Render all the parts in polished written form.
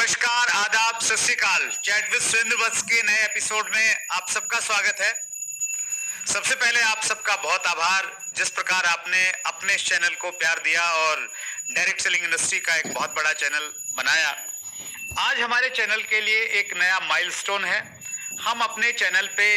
नमस्कार, आदाब, सत श्री अकाल। चैट विद सुरेंद्र वत्स के नए एपिसोड में आप सबका स्वागत है। सबसे पहले आप सबका बहुत आभार, जिस प्रकार आपने अपने इस चैनल को प्यार दिया और डायरेक्ट सेलिंग इंडस्ट्री का एक बहुत बड़ा चैनल बनाया। आज हमारे चैनल के लिए एक नया माइलस्टोन है। हम अपने चैनल पे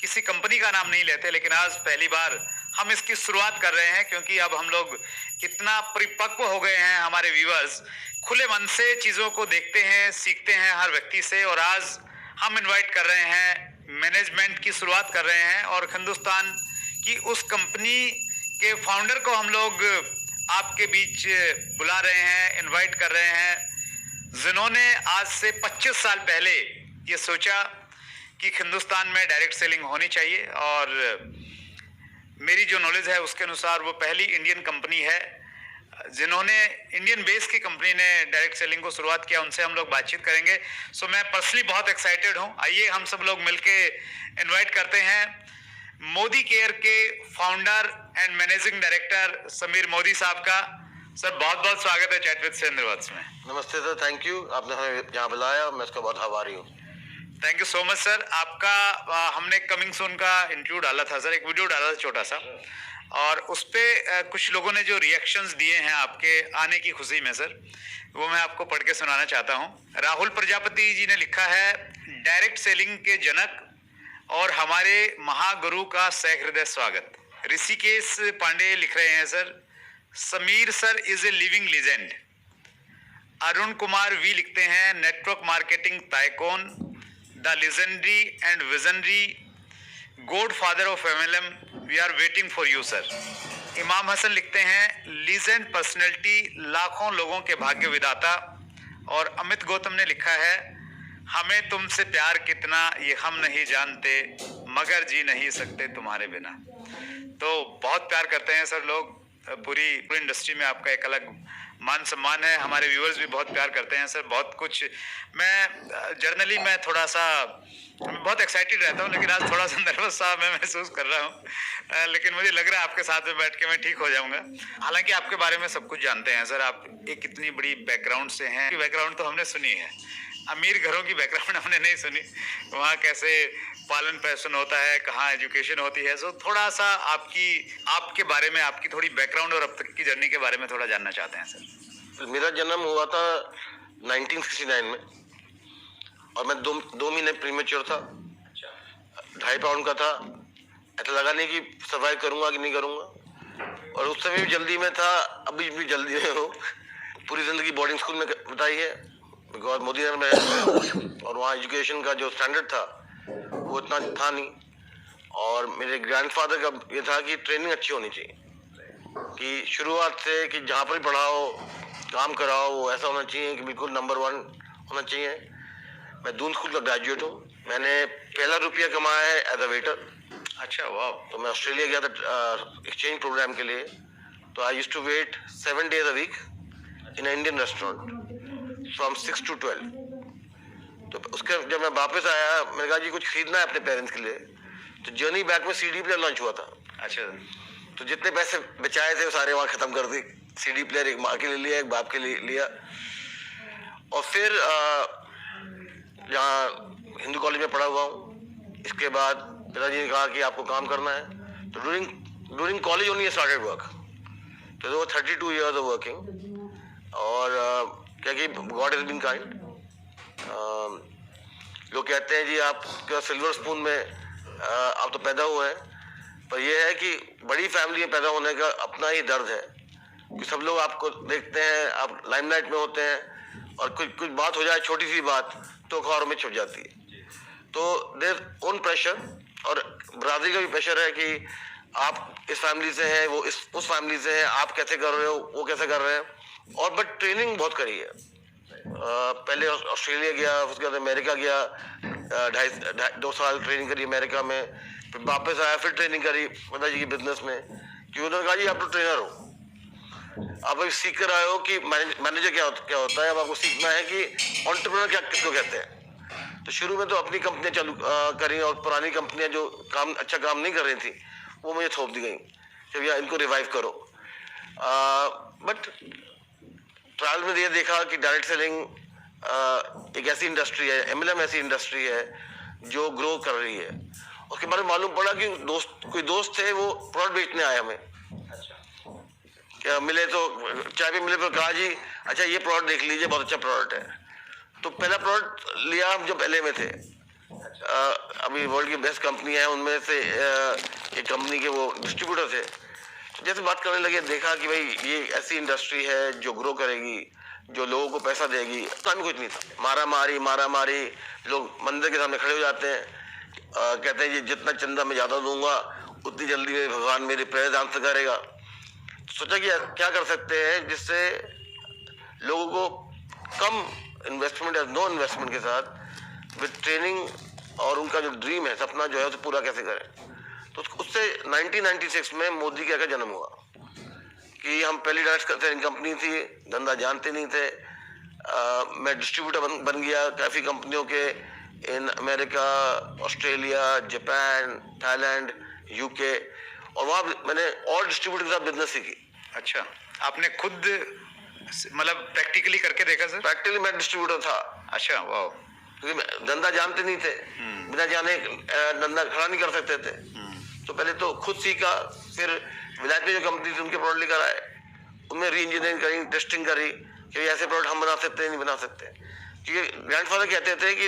किसी कंपनी का नाम नहीं लेते, लेकिन आज पहली बार हम इसकी शुरुआत कर रहे हैं, क्योंकि अब हम लोग इतना परिपक्व हो गए हैं। हमारे व्यूअर्स खुले मन से चीज़ों को देखते हैं, सीखते हैं हर व्यक्ति से। और आज हम इनवाइट कर रहे हैं, मैनेजमेंट की शुरुआत कर रहे हैं और हिंदुस्तान की उस कंपनी के फाउंडर को हम लोग आपके बीच बुला रहे हैं, इनवाइट कर रहे हैं, जिन्होंने आज से 25 साल पहले ये सोचा कि हिंदुस्तान में डायरेक्ट सेलिंग होनी चाहिए। और मेरी जो नॉलेज है उसके अनुसार वो पहली इंडियन कंपनी है जिन्होंने, इंडियन बेस की कंपनी ने डायरेक्ट सेलिंग को शुरुआत किया। उनसे हम लोग बातचीत करेंगे। सो मैं पर्सनली बहुत एक्साइटेड हूँ। आइए हम सब लोग मिलके इनवाइट करते हैं मोदी केयर के founder and managing director Sameer Modi साहब का। सर, बहुत बहुत स्वागत है चैट विद सुरेंद्र वत्स में। नमस्ते सर, थैंक यू, आपने हमें यहाँ बुलाया, मैं इसका बहुत आभारी हूँ। Thank you so much sir. आपका हमने कमिंग सून का इंटरव्यू डाला था सर, एक वीडियो डाला था छोटा सा, और उस पर कुछ लोगों ने जो रिएक्शंस दिए हैं आपके आने की खुशी में सर, वो मैं आपको पढ़ के सुनाना चाहता हूँ। राहुल प्रजापति जी ने लिखा है, डायरेक्ट सेलिंग के जनक और हमारे महागुरु का सहृदय स्वागत। ऋषिकेश पांडे लिख रहे हैं sir, Sameer sir is a living legend. Arun Kumar V लिखते हैं, network marketing tycoon, the legendary and visionary god father of MLM, we are waiting for you sir. Imam Hasan लिखते हैं, लीजेंड पर्सनैलिटी, लाखों लोगों के भाग्य विदाता। और अमित गौतम ने लिखा है, हमें तुमसे प्यार कितना ये हम नहीं जानते, मगर जी नहीं सकते तुम्हारे बिना। तो बहुत प्यार करते हैं सर लोग, पूरी इंडस्ट्री में आपका एक अलग मान सम्मान है। हमारे व्यूअर्स भी बहुत प्यार करते हैं सर। बहुत कुछ मैं जर्नली मैं थोड़ा सा बहुत एक्साइटेड रहता हूँ, लेकिन आज थोड़ा सा नर्वस सा मैं महसूस कर रहा हूँ, लेकिन मुझे लग रहा है आपके साथ में बैठ के मैं ठीक हो जाऊंगा। हालांकि आपके बारे में सब कुछ जानते हैं सर, आप एक इतनी बड़ी बैकग्राउंड से हैं। बैकग्राउंड तो हमने सुनी है, अमीर घरों की बैकग्राउंड हमने नहीं सुनी, वहाँ कैसे पालन पोषण होता है, कहाँ एजुकेशन होती है। सो थोड़ा सा आपके बारे में, आपकी थोड़ी बैकग्राउंड और अब तक की जर्नी के बारे में थोड़ा जानना चाहते हैं सर। मेरा जन्म हुआ था 1969 में, और मैं दो महीने प्रीमेच्योर था, 2.5 पाउंड का था। ऐसा लगा नहीं कि सर्वाइव करूंगा कि नहीं करूंगा, और उस समय भी जल्दी में था, अभी भी जल्दी में हूँ। पूरी ज़िंदगी बोर्डिंग स्कूल में बिताई है, बिकॉज मोदी नगर में, और वहाँ एजुकेशन का जो स्टैंडर्ड था वो इतना था नहीं। और मेरे ग्रैंडफादर का ये था कि ट्रेनिंग अच्छी होनी चाहिए, कि शुरुआत से कि जहाँ पर भी पढ़ाओ, काम कराओ, वो ऐसा होना चाहिए कि बिल्कुल नंबर 1 होना चाहिए। मैं दून स्कूल का ग्रेजुएट हूँ। मैंने पहला रुपया कमाया है एज अ वेटर। अच्छा, वाह। तो मैं ऑस्ट्रेलिया गया था एक्सचेंज प्रोग्राम के लिए। तो I used to wait 7 days a week in Indian restaurant from 6 to 12। तो उसके जब मैं वापस आया, मैंने कहा जी कुछ खरीदना है अपने पेरेंट्स के लिए, तो जर्नी बैक में CD प्लेयर लॉन्च हुआ था। अच्छा। तो जितने पैसे बचाए थे वो सारे वहाँ ख़त्म कर दी। CD प्लेयर एक माँ के लिए लिया, एक बाप के लिए लिया। और फिर यहाँ हिंदू कॉलेज में पढ़ा हुआ हूँ। इसके बाद पिताजी ने कहा कि आपको काम करना है। तो during college only started work. तो वो 32 years ऑफ वर्किंग। और क्या कि गॉड इज बीन काइंड। लोग कहते हैं जी आप सिल्वर स्पून में आप तो पैदा हुए हैं, पर यह है कि बड़ी फैमिली में पैदा होने का अपना ही दर्द है, कि सब लोग आपको देखते हैं, आप लाइमलाइट में होते हैं, और कुछ बात हो जाए, छोटी सी बात, तो अखबारों में छप जाती है। तो देयर ओन प्रेशर, और बरादरी का भी प्रेशर है कि आप इस फैमिली से हैं, वो उस फैमिली से हैं, आप कैसे कर रहे हो, वो कैसे कर रहे हैं। और बट ट्रेनिंग बहुत करी है। पहले ऑस्ट्रेलिया गया, उसके बाद अमेरिका गया, 2 साल ट्रेनिंग करी अमेरिका में। फिर वापस आया, फिर ट्रेनिंग करी पिताजी की बिजनेस में, कि उन्होंने कहा जी आप तो ट्रेनर हो, आप अभी सीख कर आए हो कि मैनेजर क्या होता है। अब आपको सीखना है कि एंटरप्रेन्योर क्या किसको कहते हैं। तो शुरू में तो अपनी कंपनियां चालू करी, और पुरानी कंपनियां जो अच्छा काम नहीं कर रही थी वो मुझे थोप दी गई कि भैया इनको रिवाइव करो। बट ट्रायल में ये देखा कि डायरेक्ट सेलिंग एक ऐसी इंडस्ट्री है, MLM ऐसी इंडस्ट्री है जो ग्रो कर रही है। उसके बारे में मालूम पड़ा कि कोई दोस्त थे, वो प्रोडक्ट बेचने आए हमें। क्या मिले तो चाय पे मिले तो कहा जी अच्छा ये प्रोडक्ट देख लीजिए, बहुत अच्छा प्रोडक्ट है। तो पहला प्रोडक्ट लिया हम जब LA में थे। अभी वर्ल्ड की बेस्ट कंपनी है, उनमें से एक कंपनी के वो डिस्ट्रीब्यूटर थे। जैसे बात करने लगे, देखा कि भाई ये ऐसी इंडस्ट्री है जो ग्रो करेगी, जो लोगों को पैसा देगी। काम कुछ नहीं था, मारा मारी, लोग मंदिर के सामने खड़े हो जाते हैं, कहते हैं ये जितना चंदा मैं ज़्यादा दूंगा उतनी जल्दी में भगवान मेरे प्रेयर आंसर करेगा। सोचा कि क्या कर सकते हैं जिससे लोगों को कम इन्वेस्टमेंट या नो इन्वेस्टमेंट के साथ विद ट्रेनिंग और उनका जो ड्रीम है, सपना जो है उसे पूरा कैसे करें। तो उससे 1996 में मोदी का जन्म हुआ कि हम पहली डायरेक्ट ट्रेनिंग कंपनी थी, धंधा जानते नहीं थे। मैं डिस्ट्रीब्यूटर बन गया काफ़ी कंपनियों के, in America, Australia, Japan, Thailand, UK, और वहाँ मैंने और डिस्ट्रीब्यूटर के साथ बिजनेस सीखी। अच्छा, आपने खुद मतलब प्रैक्टिकली करके देखा सर? प्रैक्टिकली मैं डिस्ट्रीब्यूटर था। अच्छा, वाह। क्योंकि धंधा जानते नहीं थे, बिना जाने धंधा खड़ा नहीं कर सकते थे। तो पहले तो खुद सीखा, फिर विलायत में जो कंपनी थी उनके प्रोडक्ट लेकर आए, उनमें री इंजीनियरिंग करी, टेस्टिंग करी कि ऐसे प्रोडक्ट हम बना सकते हैं नहीं बना सकते। क्योंकि ग्रैंडफादर कहते थे कि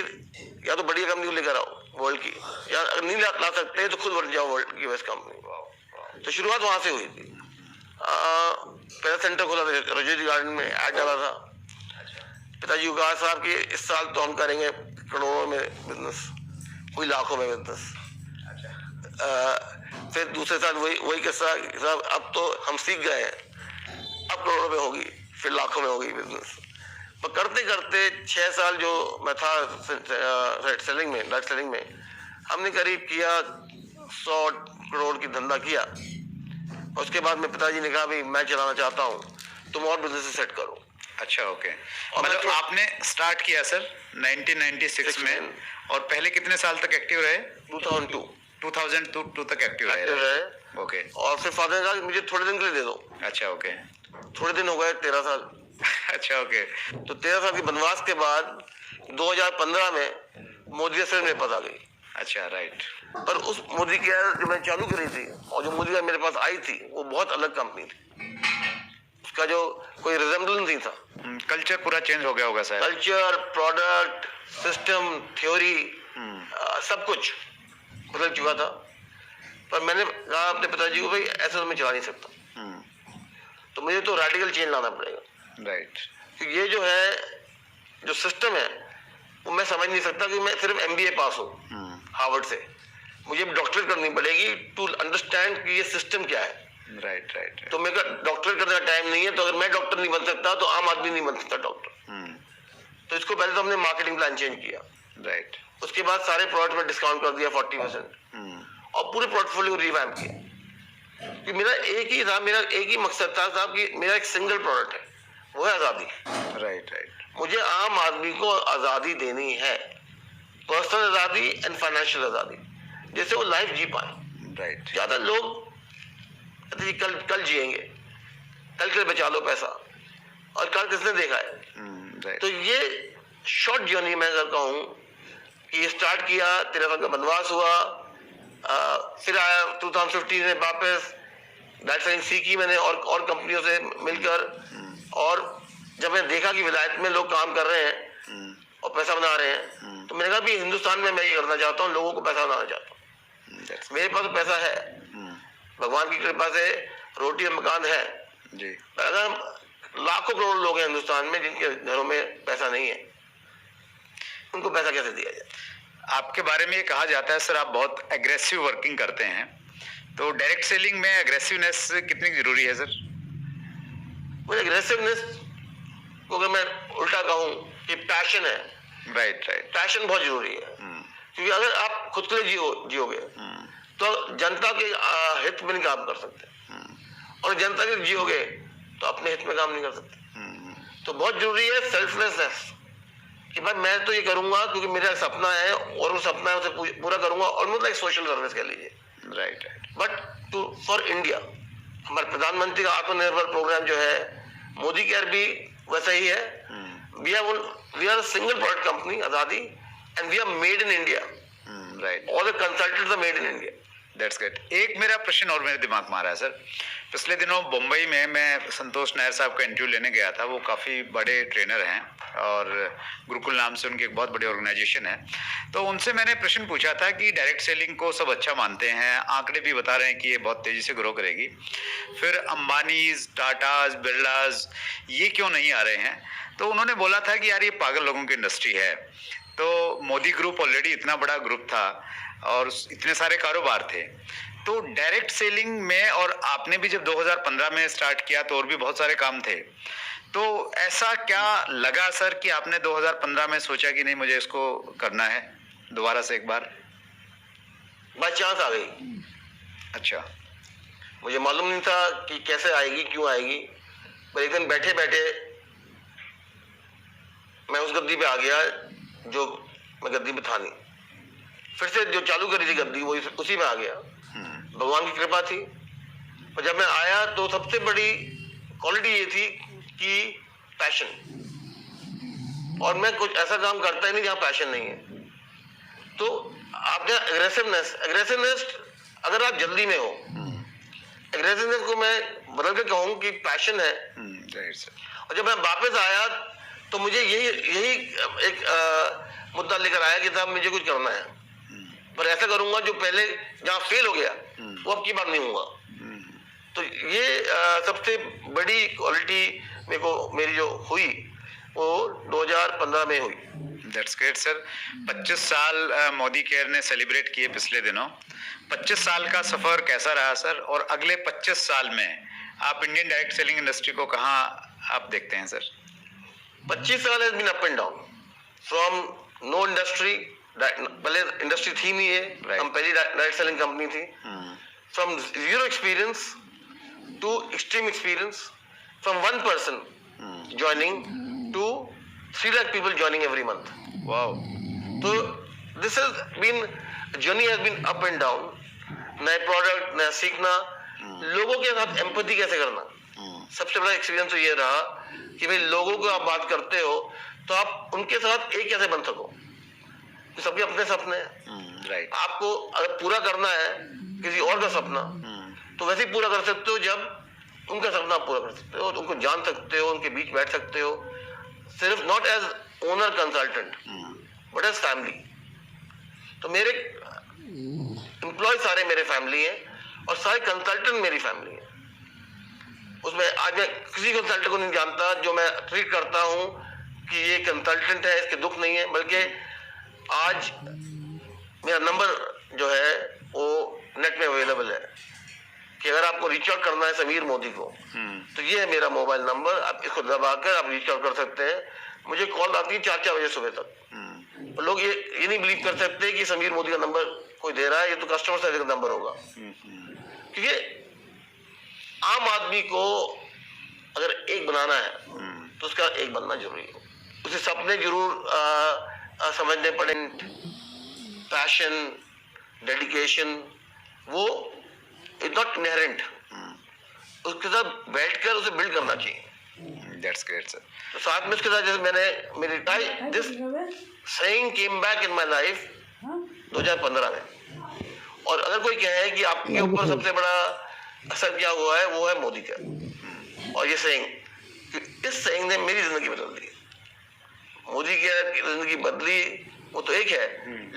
या तो बढ़िया कंपनी को लेकर आओ वर्ल्ड की, या नहीं ला सकते तो खुद बन जाओ वर्ल्ड की बेस्ट कंपनी। तो शुरुआत वहाँ से हुई थी। पहला सेंटर खोला था रजोरी गार्डन में, ऐड डाला था। पिताजी को कहा साहब कि इस साल तो हम करेंगे करोड़ों में बिजनेस, कोई लाखों में बिजनेस। फिर दूसरे साल वही किस्सा, साहब अब तो हम सीख गए हैं, अब करोड़ों में होगी, फिर लाखों में होगी बिजनेस। पर करते करते 6 साल जो मैं था सेलिंग में, डायरेक्ट सेलिंग में, हमने करीब किया 100 करोड़ की धंधा किया। उसके बाद में पिताजी ने कहा भाई मैं चलाना चाहता हूँ, तुम और बिजनेस सेट करो। अच्छा, ओके। मतलब आपने स्टार्ट किया सर 1996 में, और पहले कितने साल तक एक्टिव रहे? 2002 तक एक्टिव रहे। ओके। और फिर फादर ने कहा मुझे थोड़े दिन के लिए दे दो। अच्छा, ओके। थोड़े दिन हो गए, 13 साल। अच्छा, ओके। तो 13 साल के वनवास के बाद 2015 में मोदी से मेरे पास आ गई। अच्छा, राइट। पर उस मोदी केयर जो मैं चालू करी थी और जो मोदी केयर मेरे पास आई थी वो बहुत अलग कंपनी थी, उसका जो कोई रिजेम्बलेंस नहीं था। कल्चर पूरा चेंज हो गया होगा sir? Culture, product, system, theory, सब कुछ बदल चुका था। पर मैंने कहा अपने पिताजी को भाई ऐसे तो मैं चला नहीं सकता, तो मुझे तो रेडिकल चेंज लाना पड़ेगा। राइट। ये जो है जो सिस्टम है वो मैं समझ नहीं सकता कि मैं सिर्फ MBA पास हूँ हार्वर्ड से, मुझे डॉक्टरेट करनी पड़ेगी टू अंडरस्टैंड कि ये सिस्टम क्या है। राइट। तो मेरे का डॉक्टरेट करने का टाइम नहीं है, तो अगर मैं डॉक्टर नहीं बन सकता तो आम आदमी नहीं बन सकता डॉक्टर। तो इसको पहले तो हमने मार्केटिंग प्लान चेंज किया। राइट। उसके बाद सारे प्रोडक्ट में डिस्काउंट कर दिया 40%, और पूरे पोर्टफोलियो रिवैम्प किया। कि मेरा एक ही मकसद था साहब कि मेरा एक सिंगल प्रोडक्ट है, वो है आज़ादी। राइट। मुझे आम आदमी को आज़ादी देनी है, पर्सनल आज़ादी एंड फाइनेंशियल आज़ादी, जिससे वो लाइफ जी पाए। राइट। ज़्यादा लोग कहते हैं कल जिएंगे, कल के लिए बचा लो पैसा, और कल किसने देखा है। तो ये शॉर्ट जर्नी मैं अगर कहूँ कि ये स्टार्ट किया, 13 साल का वनवास हुआ, फिर आया 2015 में वापस डायरेक्ट सेलिंग सीखी मैंने और कंपनियों से मिलकर। और जब मैंने देखा कि विलायत में लोग काम कर रहे हैं और पैसा बना रहे हैं, तो मैंने कहा भी हिंदुस्तान में मैं ये करना चाहता हूँ, लोगों को पैसा बनाना चाहता हूँ। मेरे पास पैसा है, भगवान की कृपा से रोटी और मकान है जी। अगर लाखों करोड़ लोग हैं हिंदुस्तान में जिनके घरों में पैसा नहीं है, उनको पैसा कैसे दिया जाए। आपके बारे में ये कहा जाता है सर आप बहुत एग्रेसिव वर्किंग करते हैं, तो डायरेक्ट सेलिंग में एग्रेसिवनेस कितनी जरूरी है सर? वो एग्रेसिवनेस को अगर मैं उल्टा कहूँ कि पैशन है। राइट। पैशन बहुत जरूरी है, क्योंकि अगर आप खुद के लिए जियोगे तो जनता के हित में नहीं काम कर सकते, और जनता के जियोगे तो अपने हित में काम नहीं कर सकते। तो बहुत जरूरी है सेल्फलेसनेस, कि भाई मैं तो ये करूंगा क्योंकि मेरा सपना है और वो सपना है उसे पूरा करूंगा, ऑलमोस्ट लाइक सोशल सर्विस कह लीजिए। Right. But to for India, हमारे प्रधानमंत्री का आत्मनिर्भर प्रोग्राम जो है, मोदी केयर भी वैसा ही है। we are a single product company, Azadi, and we are made in India. Right, All the consultants are made in India. That's good. एक मेरा प्रश्न और मेरे दिमाग में आ रहा है सर। पिछले दिनों मुंबई में मैं संतोष नायर साहब का इंटरव्यू लेने गया था। वो काफ़ी बड़े ट्रेनर हैं और गुरुकुल नाम से उनकी एक बहुत बड़ी ऑर्गेनाइजेशन है। तो उनसे मैंने प्रश्न पूछा था कि डायरेक्ट सेलिंग को सब अच्छा मानते हैं, आंकड़े भी बता रहे हैं कि ये बहुत तेज़ी से ग्रो करेगी, फिर अंबानीज, टाटाज, बिरलाज ये क्यों नहीं आ रहे हैं? तो उन्होंने बोला था कि यार ये पागल लोगों की इंडस्ट्री है। तो मोदी ग्रुप ऑलरेडी इतना बड़ा ग्रुप था और इतने सारे कारोबार थे, तो डायरेक्ट सेलिंग में, और आपने भी जब 2015 में स्टार्ट किया तो और भी बहुत सारे काम थे, तो ऐसा क्या लगा सर कि आपने 2015 में सोचा कि नहीं मुझे इसको करना है दोबारा से एक बार? बाय चांस आ गई। अच्छा, मुझे मालूम नहीं था कि कैसे आएगी, क्यों आएगी, पर एक दिन बैठे बैठे मैं उस गद्दी पे आ गया जो मैं गद्दी पे था नहीं। फिर से जो चालू करी थी गद्दी वो उसी में आ गया। भगवान की कृपा थी। और जब मैं आया तो सबसे बड़ी क्वालिटी ये थी कि पैशन, और मैं कुछ ऐसा काम करता ही नहीं जहाँ पैशन नहीं है। तो आपने एग्रेसिवनेस अगर आप जल्दी में हो, एग्रेसिवनेस को मैं बदल के कहूँ कि पैशन है। और जब मैं वापस आया तो मुझे यही एक मुद्दा लेकर आया कि साहब मुझे कुछ करना है, पर ऐसा करूंगा जो पहले जहाँ फेल हो गया वो अब की बार नहीं होगा। तो ये सबसे बड़ी क्वालिटी मेरे को मेरी जो हुई वो 2015 में हुई। That's great sir. 25 साल मोदी केयर ने सेलिब्रेट किए पिछले दिनों। 25 साल का सफर कैसा रहा सर, और अगले 25 साल में आप इंडियन डायरेक्ट सेलिंग इंडस्ट्री को कहाँ आप देखते हैं सर? 25 साल has been up and down from no industry, पहले इंडस्ट्री थी नहीं है, हम पहली डायरेक्ट सेलिंग कंपनी थी। From zero experience to extreme experience, from one person joining to 3 lakh people joining every month. Wow. तो this has been journey has been up and down. नए product, नया सीखना, लोगों के साथ एम्पैथी कैसे करना, सबसे बड़ा एक्सपीरियंस तो ये रहा कि भाई लोगों को आप बात करते हो तो आप उनके साथ एक कैसे बन सको। सबके अपने सपने हैं। राइट। आपको अगर पूरा करना है किसी और का सपना तो वैसे ही पूरा कर सकते हो जब उनका सपना पूरा कर सकते हो, उनको जान सकते हो, उनके बीच बैठ सकते हो, सिर्फ not as owner consultant but as family. तो मेरे एम्प्लॉय सारे मेरे फैमिली हैं और सारे कंसल्टेंट मेरी फैमिली है। उसमें आज मैं किसी कंसल्टेंट को नहीं जानता जो मैं ट्रीट करता हूँ कि ये कंसल्टेंट है, इसके दुख नहीं है, बल्कि आज मेरा नंबर जो है वो नेट में अवेलेबल है कि अगर आपको रीच आउट करना है समीर मोदी को तो ये है मेरा मोबाइल नंबर, आप इसको दबाकर आप रीच आउट कर सकते हैं। मुझे कॉल आती है 4-4 बजे सुबह तक। लोग ये नहीं बिलीव कर सकते कि समीर मोदी का नंबर कोई दे रहा है, ये तो कस्टमर सर्विस का नंबर होगा। क्योंकि आम आदमी को अगर एक बनाना है तो उसका एक बनना जरूरी है, उसे सपने जरूर समझने पड़े, पैशन, डेडिकेशन, वो इज नॉट इनहेरेंट, उसके साथ बैठकर उसे बिल्ड करना चाहिए। That's great sir. तो साथ में उसके साथ जैसे मैंने मेरी this saying came back in my life 2015 में। और अगर कोई कहे कि आपके ऊपर सबसे बड़ा असर क्या हुआ है वो है मोदी का, और ये सेइंग, इस सेइंग ने मेरी जिंदगी बदल दी। मोदी की जिंदगी बदली वो तो एक है,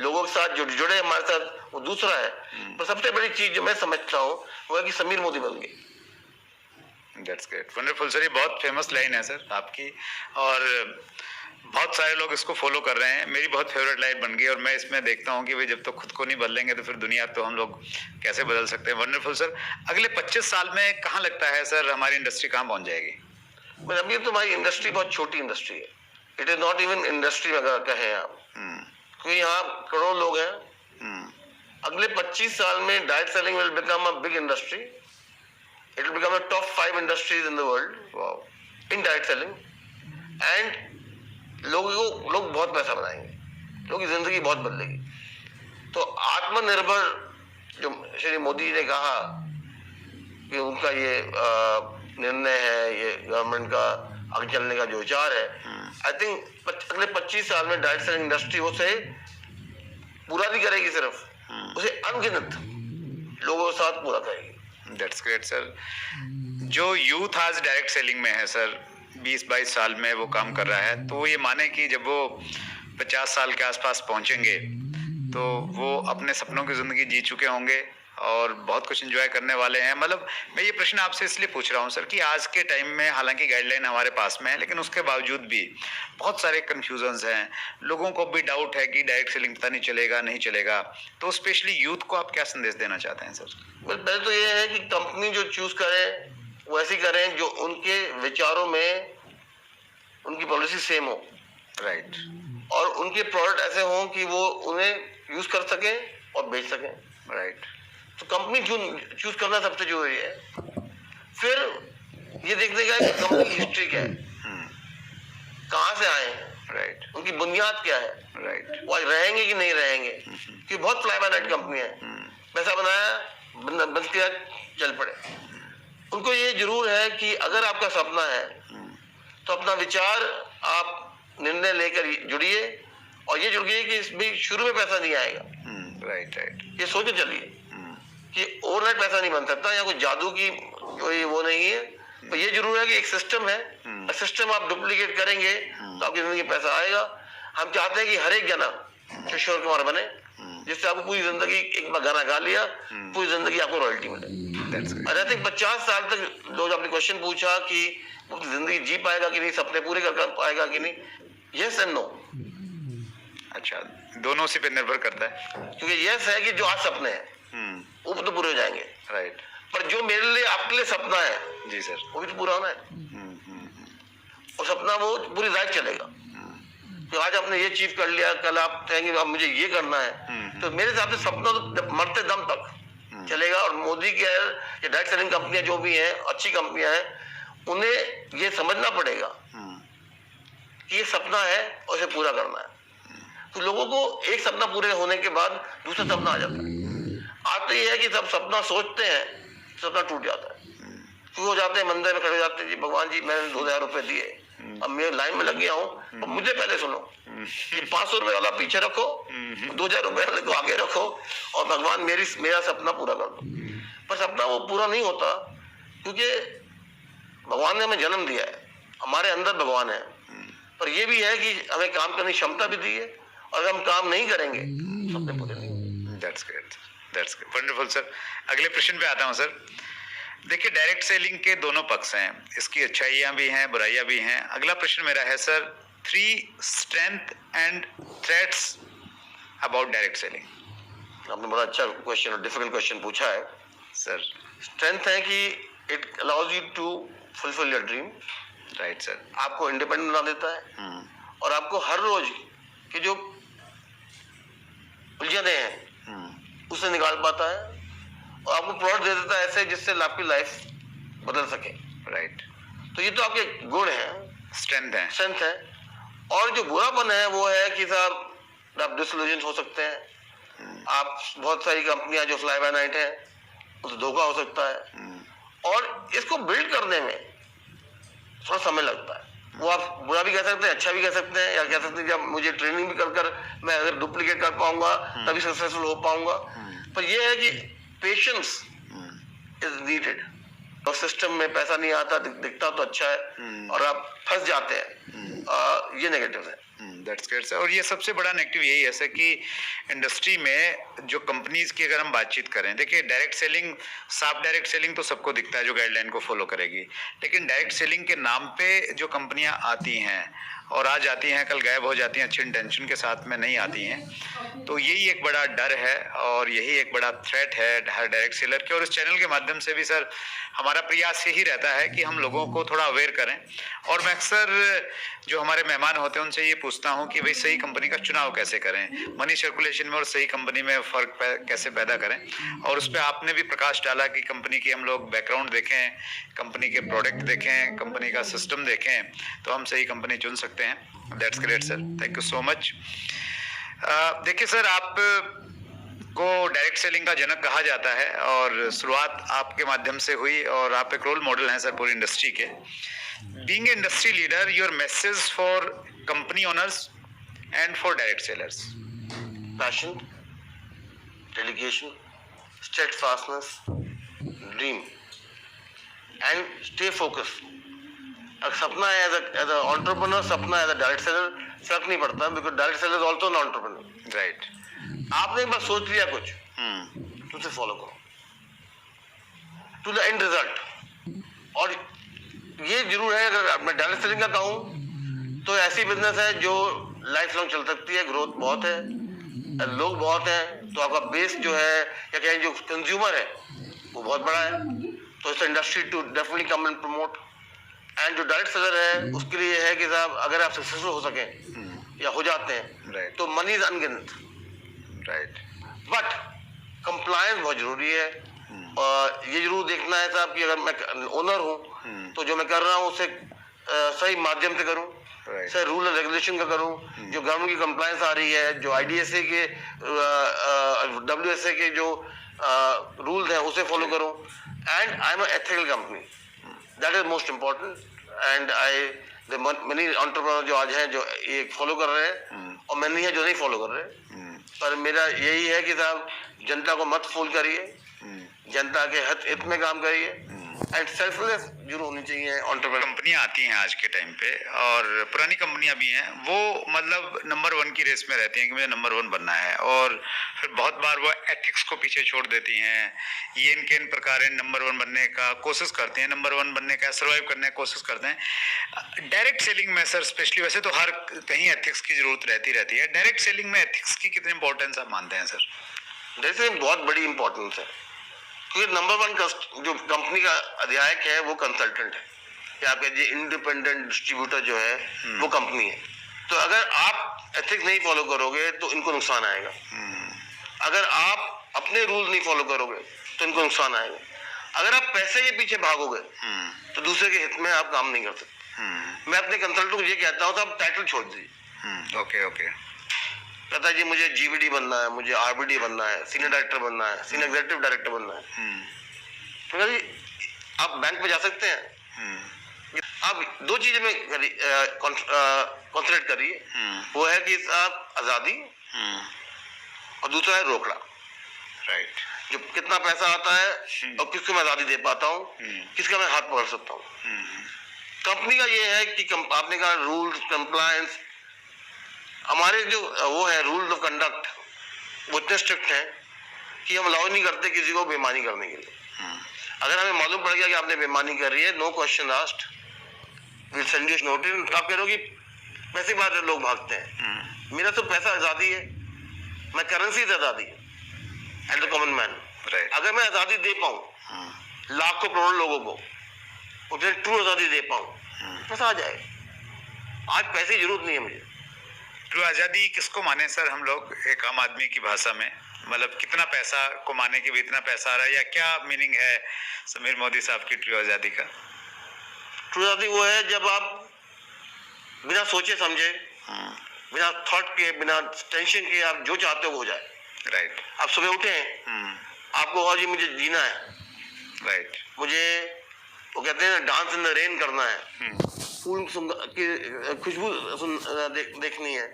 लोगों के साथ जो जुड़े हमारे साथ वो दूसरा है, पर सबसे बड़ी चीज जो मैं समझता हूँ वो है कि समीर मोदी बन गए। That's great, wonderful sir. ये बहुत फेमस लाइन है सर आपकी, और बहुत सारे लोग इसको फॉलो कर रहे हैं। मेरी बहुत फेवरेट लाइन बन गई, और मैं इसमें देखता हूँ कि भाई जब तक खुद को नहीं बदलेंगे तो फिर दुनिया तो हम लोग कैसे बदल सकते हैं। Wonderful sir. अगले 25 साल में कहाँ लगता है सर हमारी इंडस्ट्री कहाँ पहुँच जाएगी? अभी तो हमारी इंडस्ट्री बहुत छोटी इंडस्ट्री है, it is not even industry अगर कहें आप, क्योंकि यहाँ करोड़ों लोग हैं। अगले 25 साल में direct selling will become a big industry, it will become a top 5 industries in the world in direct selling, and लोग बहुत पैसा बनाएंगे, लोगों की जिंदगी बहुत बदलेगी। तो आत्मनिर्भर जो श्री मोदी ने कहा कि उनका ये निर्णय है, ये गवर्नमेंट का आगे चलने का जो विचार है, आई थिंक अगले 25 साल में डायरेक्ट सेलिंग इंडस्ट्री उसे पूरा नहीं करेगी, सिर्फ उसे अनगिनत लोगों के साथ पूरा करेगी। That's great sir. जो यूथ आज डायरेक्ट सेलिंग में है सर, 20-22 साल में वो काम कर रहा है, तो ये माने कि जब वो 50 साल के आसपास पहुंचेंगे तो वो अपने सपनों की ज़िंदगी जी चुके होंगे और बहुत कुछ एंजॉय करने वाले हैं। मतलब मैं ये प्रश्न आपसे इसलिए पूछ रहा हूँ सर कि आज के टाइम में हालांकि गाइडलाइन हमारे पास में है, लेकिन उसके बावजूद भी बहुत सारे कन्फ्यूजन्स हैं, लोगों को भी डाउट है कि डायरेक्ट सेलिंग पता नहीं चलेगा नहीं चलेगा, तो स्पेशली यूथ को आप क्या संदेश देना चाहते हैं सर? पहले तो ये है कि कंपनी जो चूज करें वैसी करें जो उनके विचारों में उनकी पॉलिसी सेम हो, राइट, और उनके प्रोडक्ट ऐसे हों कि वो उन्हें यूज कर सकें और बेच सकें, राइट। तो कंपनी चूज करना सबसे जरूरी है। फिर ये देखने का कि कंपनी की हिस्ट्री क्या है, कहाँ से आए हैं, राइट, उनकी बुनियाद क्या है, राइट, वो आज रहेंगे कि नहीं रहेंगे, कि बहुत फ्लाई बाय नाइट कंपनी है, पैसा बनाया बंद किया चल पड़े। उनको ये जरूर है कि अगर आपका सपना है तो अपना विचार आप निर्णय लेकर जुड़िए, और ये जुड़िए कि इसमें शुरू में पैसा नहीं आएगा, राइट, राइट, ये सोच के चलिए कि ओवरनाइट पैसा नहीं बन सकता, या कोई जादू की कोई वो नहीं है। तो ये जरूर है कि एक सिस्टम है, सिस्टम आप डुप्लीकेट करेंगे तो आपकी जिंदगी में पैसा आएगा। हम चाहते हैं कि हर एक जना किशोर कुमार बने, जिससे आपको पूरी जिंदगी, एक बार गाना गा लिया पूरी जिंदगी आपको रॉयल्टी मिले। और आई थिंक 50 साल तक जो आपने क्वेश्चन पूछा कि वो जिंदगी जी पाएगा कि नहीं, सपने पूरे कर पाएगा कि नहीं, यस एंड नो। अच्छा, दोनों उसी पे निर्भर करता है, क्योंकि यस है कि जो आज सपने हैं वो तो पूरे हो जाएंगे, राइट, पर जो मेरे लिए आपके लिए सपना है जी सर, वो भी तो पूरा होना है, और सपना वो पूरी लाइफ चलेगा। तो आज आपने ये चीज कर लिया, कल आप कहेंगे अब मुझे ये करना है, तो मेरे हिसाब से सपना तो मरते दम तक चलेगा। और मोदी की ये डायरेक्ट सेलिंग कंपनियां जो भी हैं, अच्छी कंपनियां हैं, उन्हें ये समझना पड़ेगा कि ये सपना है और इसे पूरा करना है। तो लोगों को एक सपना पूरे होने के बाद दूसरा सपना आ जाता है। आज तो ये है कि सब सपना सोचते हैं, सपना टूट जाता है, शुरू हो जाते हैं मंदिर में खड़े हो जाते हैं, जी भगवान जी मैंने 2000 रुपए दिए, अब मैं लाइन में लग गया हूँ, तो मुझे पहले सुनो कि 500 रुपए वाला पीछे रखो, 2000 रुपए वाले को आगे रखो, और भगवान मेरा सपना पूरा कर दो। पर सपना वो पूरा नहीं होता, क्योंकि भगवान ने हमें जन्म दिया है, हमारे अंदर भगवान है, पर ये भी है कि हमें काम करने की क्षमता भी दी है, और अगर हम काम नहीं करेंगे सपने पूरे नहीं होंगे। That's great, that's great, wonderful sir. अगले प्रश्न पे आता हूँ सर। देखिए, डायरेक्ट सेलिंग के दोनों पक्ष हैं, इसकी अच्छाइयाँ भी हैं, बुराइयाँ भी हैं। अगला प्रश्न मेरा है sir, 3 strength and threats about direct selling. आपने बड़ा अच्छा क्वेश्चन और डिफिकल्ट क्वेश्चन पूछा है सर। स्ट्रेंथ है कि it allows you to fulfil your dream, right sir, आपको इंडिपेंडेंट बना देता है, और आपको हर रोज की जो उलझने हैं उससे निकाल पाता है, और आपको प्रोडक्ट दे देता है ऐसे जिससे आपकी लाइफ बदल सके, राइट। तो ये तो आपके गुण हैं, स्ट्रेंथ है। और जो बुरापन है वो है कि साहब आप डिसइल्यूजन हो सकते हैं, आप बहुत सारी कंपनियां जो फ्लाई बाय नाइट है उससे धोखा हो सकता है, और इसको बिल्ड करने में थोड़ा समय लगता है। वो आप बुरा भी कह सकते हैं, अच्छा भी कह सकते हैं, या कह सकते हैं कि अब मुझे ट्रेनिंग भी कर मैं अगर डुप्लीकेट कर पाऊंगा तभी सक्सेसफुल हो पाऊंगा। पर ये है कि पेशेंस इज नीडेड, और सिस्टम में पैसा नहीं आता, दिखता तो अच्छा है और आप फंस जाते हैं, ये नेगेटिव है। That's great sir. और ये सबसे बड़ा नेगेटिव यही है सर कि इंडस्ट्री में जो कंपनीज की अगर हम बातचीत करें, देखिए डायरेक्ट सेलिंग, साफ डायरेक्ट सेलिंग तो सबको दिखता है जो गाइडलाइन को फॉलो करेगी, लेकिन डायरेक्ट सेलिंग के नाम पे जो कंपनियां आती हैं और आज आती हैं कल गायब हो जाती हैं, अच्छी इंटेंशन के साथ में नहीं आती हैं, तो यही एक बड़ा डर है और यही एक बड़ा थ्रेट है हर डायरेक्ट सेलर के। और इस चैनल के माध्यम से भी सर हमारा प्रयास यही रहता है कि हम लोगों को थोड़ा अवेयर करें, और मैं अक्सर जो हमारे मेहमान होते हैं उनसे ये पूछता हूँ कि भाई सही कंपनी का चुनाव कैसे करें, मनी सर्कुलेशन में और सही कंपनी में फ़र्क कैसे पैदा करें। और उस पर आपने भी प्रकाश डाला कि कंपनी की हम लोग बैकग्राउंड देखें, कंपनी के प्रोडक्ट देखें, कंपनी का सिस्टम देखें, तो हम सही कंपनी चुन सकते हैं। That's great sir, thank you so much. देखिए सर, आप को डायरेक्ट सेलिंग का जनक कहा जाता है और शुरुआत आपके माध्यम से हुई और आप एक रोल मॉडल हैं सर पूरी इंडस्ट्री के। Being an industry leader, your message for company owners and for direct sellers. Passion, dedication, steadfastness, dream, and stay focused. अगर सपना है एज अ एंटरप्रेन्योर, सपना एज अ डायरेक्ट सेलर फर्क नहीं पड़ता, because direct seller is also an entrepreneur. Right. आपने एक बार सोच लिया कुछ, तो उसे फॉलो करो टू द एंड रिजल्ट. और ये जरूर है, अगर मैं डायरेक्ट सेलिंग का कहूँ तो ऐसी बिजनेस है जो लाइफ लॉन्ग चल सकती है. ग्रोथ बहुत है, लोग बहुत हैं, तो आपका बेस जो है या कहें जो कंज्यूमर है वो बहुत बड़ा है. तो इस industry to definitely come and promote. And जो डायरेक्ट सेलर है उसके लिए है कि साहब अगर आप सक्सेसफुल हो सकें या हो जाते हैं, Right. तो मनी इज अनगिनत. Right. बट कंप्लायंस बहुत जरूरी है. और ये जरूर देखना है साहब कि अगर मैं ओनर हूँ तो जो मैं कर रहा हूँ उसे सही माध्यम से करूँ, Right. सही रूल एंड रेगुलेशन का करूँ. जो गवर्नमेंट की कंप्लायंस आ रही है, जो IDSA के WSA के जो रूल्स हैं उसे फॉलो करूँ. And I am ethical company, that is most important. And money entrepreneur जो आज हैं जो ये फॉलो कर रहे हैं, और मैंने है जो नहीं फॉलो कर रहे. पर मेरा यही है कि साहब जनता को मत फूल करिए, जनता के हित में काम करिए, एंड सेल्फलेस जरूर होनी चाहिए एंटरप्रेन्योर. कंपनियां आती हैं आज के टाइम पे, और पुरानी कंपनियां भी हैं, वो मतलब नंबर 1 की रेस में रहती हैं कि मुझे नंबर 1 बनना है, और फिर बहुत बार वो एथिक्स को पीछे छोड़ देती हैं. ये इनके इन प्रकार नंबर 1 बनने का कोशिश करते हैं, नंबर 1 बनने का सर्वाइव करने की कोशिश करते हैं. डायरेक्ट सेलिंग में सर स्पेशली, वैसे तो हर कहीं एथिक्स की जरूरत रहती है, डायरेक्ट सेलिंग में एथिक्स की कितनी इंपॉर्टेंस आप मानते हैं सर? जैसे बहुत बड़ी इंपॉर्टेंस है, क्योंकि नंबर 1 जो कंपनी का अध्यायक है वो कंसल्टेंट है, या आप कहिए इंडिपेंडेंट डिस्ट्रीब्यूटर जो है वो कंपनी है. तो अगर आप एथिक्स नहीं फॉलो करोगे तो इनको नुकसान आएगा. अगर आप अपने रूल नहीं फॉलो करोगे तो इनको नुकसान आएगा. अगर आप पैसे के पीछे भागोगे तो दूसरे के हित में आप काम नहीं कर सकते. मैं अपने कंसल्टेंट को ये कहता हूँ, आप टाइटल छोड़ दीजिए. ओके. कहता है जी मुझे GVD बनना है, मुझे RBD बनना है, सीनियर डायरेक्टर बनना है, सीनियर एग्जीक्यूटिव डायरेक्टर बनना है. तो जी आप बैंक पे जा सकते हैं. आप 2 चीजें में कॉन्सेंट्रेट करिए. वो है कि आप आजादी, और दूसरा है रोकड़ा. राइट. जो कितना पैसा आता है और किसको मैं आजादी दे पाता हूँ, किसका मैं हाथ पकड़ सकता हूँ. कंपनी का ये है कि आपने कहा रूल्स कंप्लायंस, हमारे जो वो है रूल्स ऑफ कंडक्ट वो इतने स्ट्रिक्ट हैं कि हम अलाउ नहीं करते किसी को बेईमानी करने के लिए. अगर हमें मालूम पड़ गया कि आपने बेईमानी कर रही है, no question asked, will send you notice. आप कह रहे हो कि पैसे के बाद लोग भागते हैं. मेरा तो पैसा आज़ादी है, मैं करेंसी से आज़ादी है एंड द कॉमन मैन. अगर मैं आज़ादी दे पाऊँ लाखों करोड़ लोगों को, और फिर ट्रू आज़ादी दे पाऊँ, पैसा आ जाएगा. आज पैसे की जरूरत नहीं है मुझे. ट्रू आज़ादी किसको माने सर हम लोग, एक आम आदमी की भाषा में, मतलब कितना पैसा को माने कि भी इतना पैसा आ रहा है, या क्या मीनिंग है समीर मोदी साहब की ट्रू आज़ादी का? ट्रू आज़ादी वो है जब आप बिना सोचे समझे, बिना थॉट के, बिना टेंशन के, आप जो चाहते हो हो जाए. राइट. आप सुबह उठे आपको हो जी मुझे जीना है. राइट. मुझे वो कहते हैं डांस इन द रेन करना है, फूल की खुशबू देखनी है.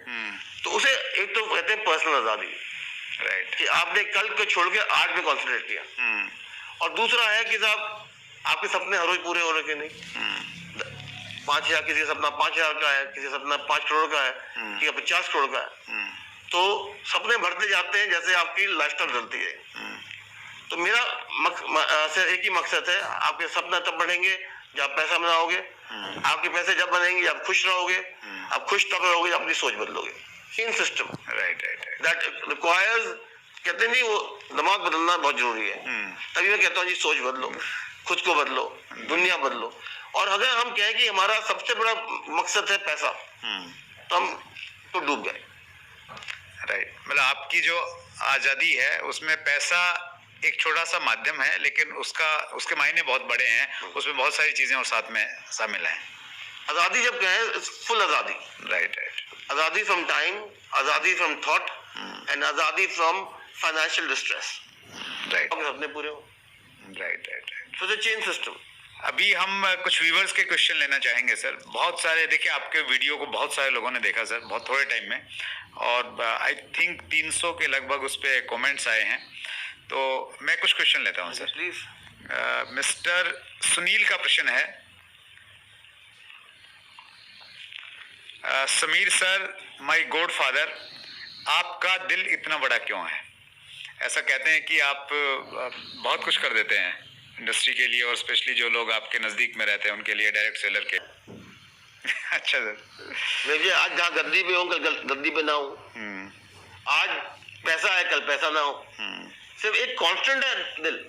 तो उसे एक तो कहते हैं पर्सनल आज़ादी. राइट. कि आपने कल को छोड़ के आज में कॉन्सेंट्रेट किया. और दूसरा है कि साहब आपके सपने हर रोज पूरे हो रहे कि नहीं. 5,000 किसी का सपना 5,000 का है, किसी का सपना 5 करोड़ का है, किसी का 50 करोड़ का है. तो सपने बढ़ते जाते हैं जैसे आपकी लाइफस्टाइल चलती है. तो मेरा एक ही मकसद है, आपके सपना तब बढ़ेंगे जब पैसा बनाओगे. आपके पैसे जब बनेंगे आप खुश रहोगे. आप खुश तब रहोगे जब अपनी सोच बदलोगे. इन सिस्टम दैट रिक्वायर्स, कहते नहीं वो दिमाग बदलना बहुत जरूरी है. तभी मैं कहता हूँ जी सोच बदलो, खुद को बदलो, दुनिया बदलो. और अगर हम कहें कि हमारा सबसे बड़ा मकसद है पैसा, तो हम तो डूब गए. राइट. मतलब आपकी जो आज़ादी है उसमें पैसा एक छोटा सा माध्यम है, लेकिन उसके मायने बहुत बड़े हैं, उसमें बहुत सारी चीजें और साथ में शामिल हैं. आज़ादी जब कहें फुल आज़ादी. राइट. आज़ादी फ्रॉम टाइम, आज़ादी फ्रॉम थॉट, एंड आज़ादी फ्रॉम फाइनेंशियल डिस्ट्रेस. राइट. सपने पूरे हो. Right. So the change system. अभी हम कुछ व्यूवर्स के क्वेश्चन लेना चाहेंगे सर। बहुत सारे, देखिए आपके वीडियो को बहुत सारे लोगों ने देखा सर, बहुत थोड़े टाइम में, और आई थिंक 300 के लगभग उस पर कॉमेंट्स आए हैं। तो मैं कुछ क्वेश्चन लेता हूँ सर। प्लीज। मिस्टर सुनील का प्रश्न है, Sameer sir, my God father, आपका दिल इतना बड़ा क्यों है? ऐसा कहते हैं कि आप बहुत कुछ कर देते हैं इंडस्ट्री के लिए, और स्पेशली जो लोग आपके नज़दीक में रहते हैं उनके लिए, डायरेक्ट सेलर के। अच्छा सर। देखिए, आज जहाँ गद्दी पे हूँ, कल गद्दी पे ना हूँ। आज पैसा है, कल पैसा ना हो। सिर्फ एक कांस्टेंट है दिल,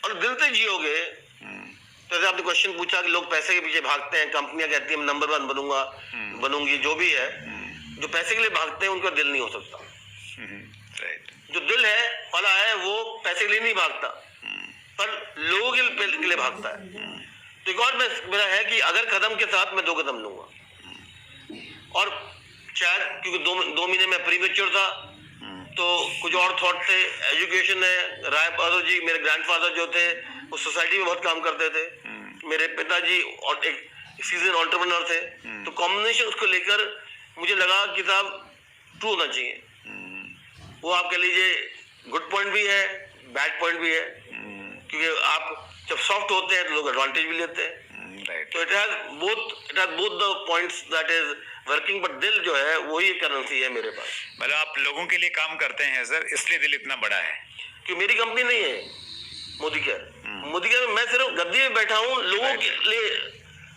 और दिल से जियोगे। तो जैसे आपने क्वेश्चन पूछा कि लोग पैसे के पीछे भागते हैं, कंपनियां कहती हैं नंबर 1 बनूंगा, बनूंगी, जो भी है, जो पैसे के लिए भागते हैं उनका दिल नहीं हो सकता। जो दिल है वाला है वो पैसे के लिए नहीं भागता, पर लोगों के लिए भागता है। तो एक और मेरा है कि अगर कदम के साथ मैं 2 कदम लूंगा, और शायद क्योंकि दो महीने में प्रीमेच्योर था, तो कुछ और थॉट थे। एजुकेशन है, राय बहादुर जी मेरे ग्रैंडफादर जो थे वो सोसाइटी में बहुत काम करते थे, मेरे पिताजी और एक सीजन एंटरप्रेन्योर थे। तो कॉम्बिनेशन उसको लेकर मुझे लगा कि साहब ट्रू होना चाहिए। वो आप कह लीजिए गुड पॉइंट भी है, बैड पॉइंट भी है, क्योंकि आप जब सॉफ्ट होते हैं तो लोग एडवांटेज भी लेते हैं। तो it has both the points that is working, but दिल जो है वही करेंसी है मेरे पास। मतलब आप लोगों के लिए काम करते हैं सर, इसलिए दिल इतना बड़ा है। क्योंकि मेरी कंपनी नहीं है मोदी केयर। मोदी केयर में मैं सिर्फ गद्दी में बैठा हूँ, लोगों के लिए।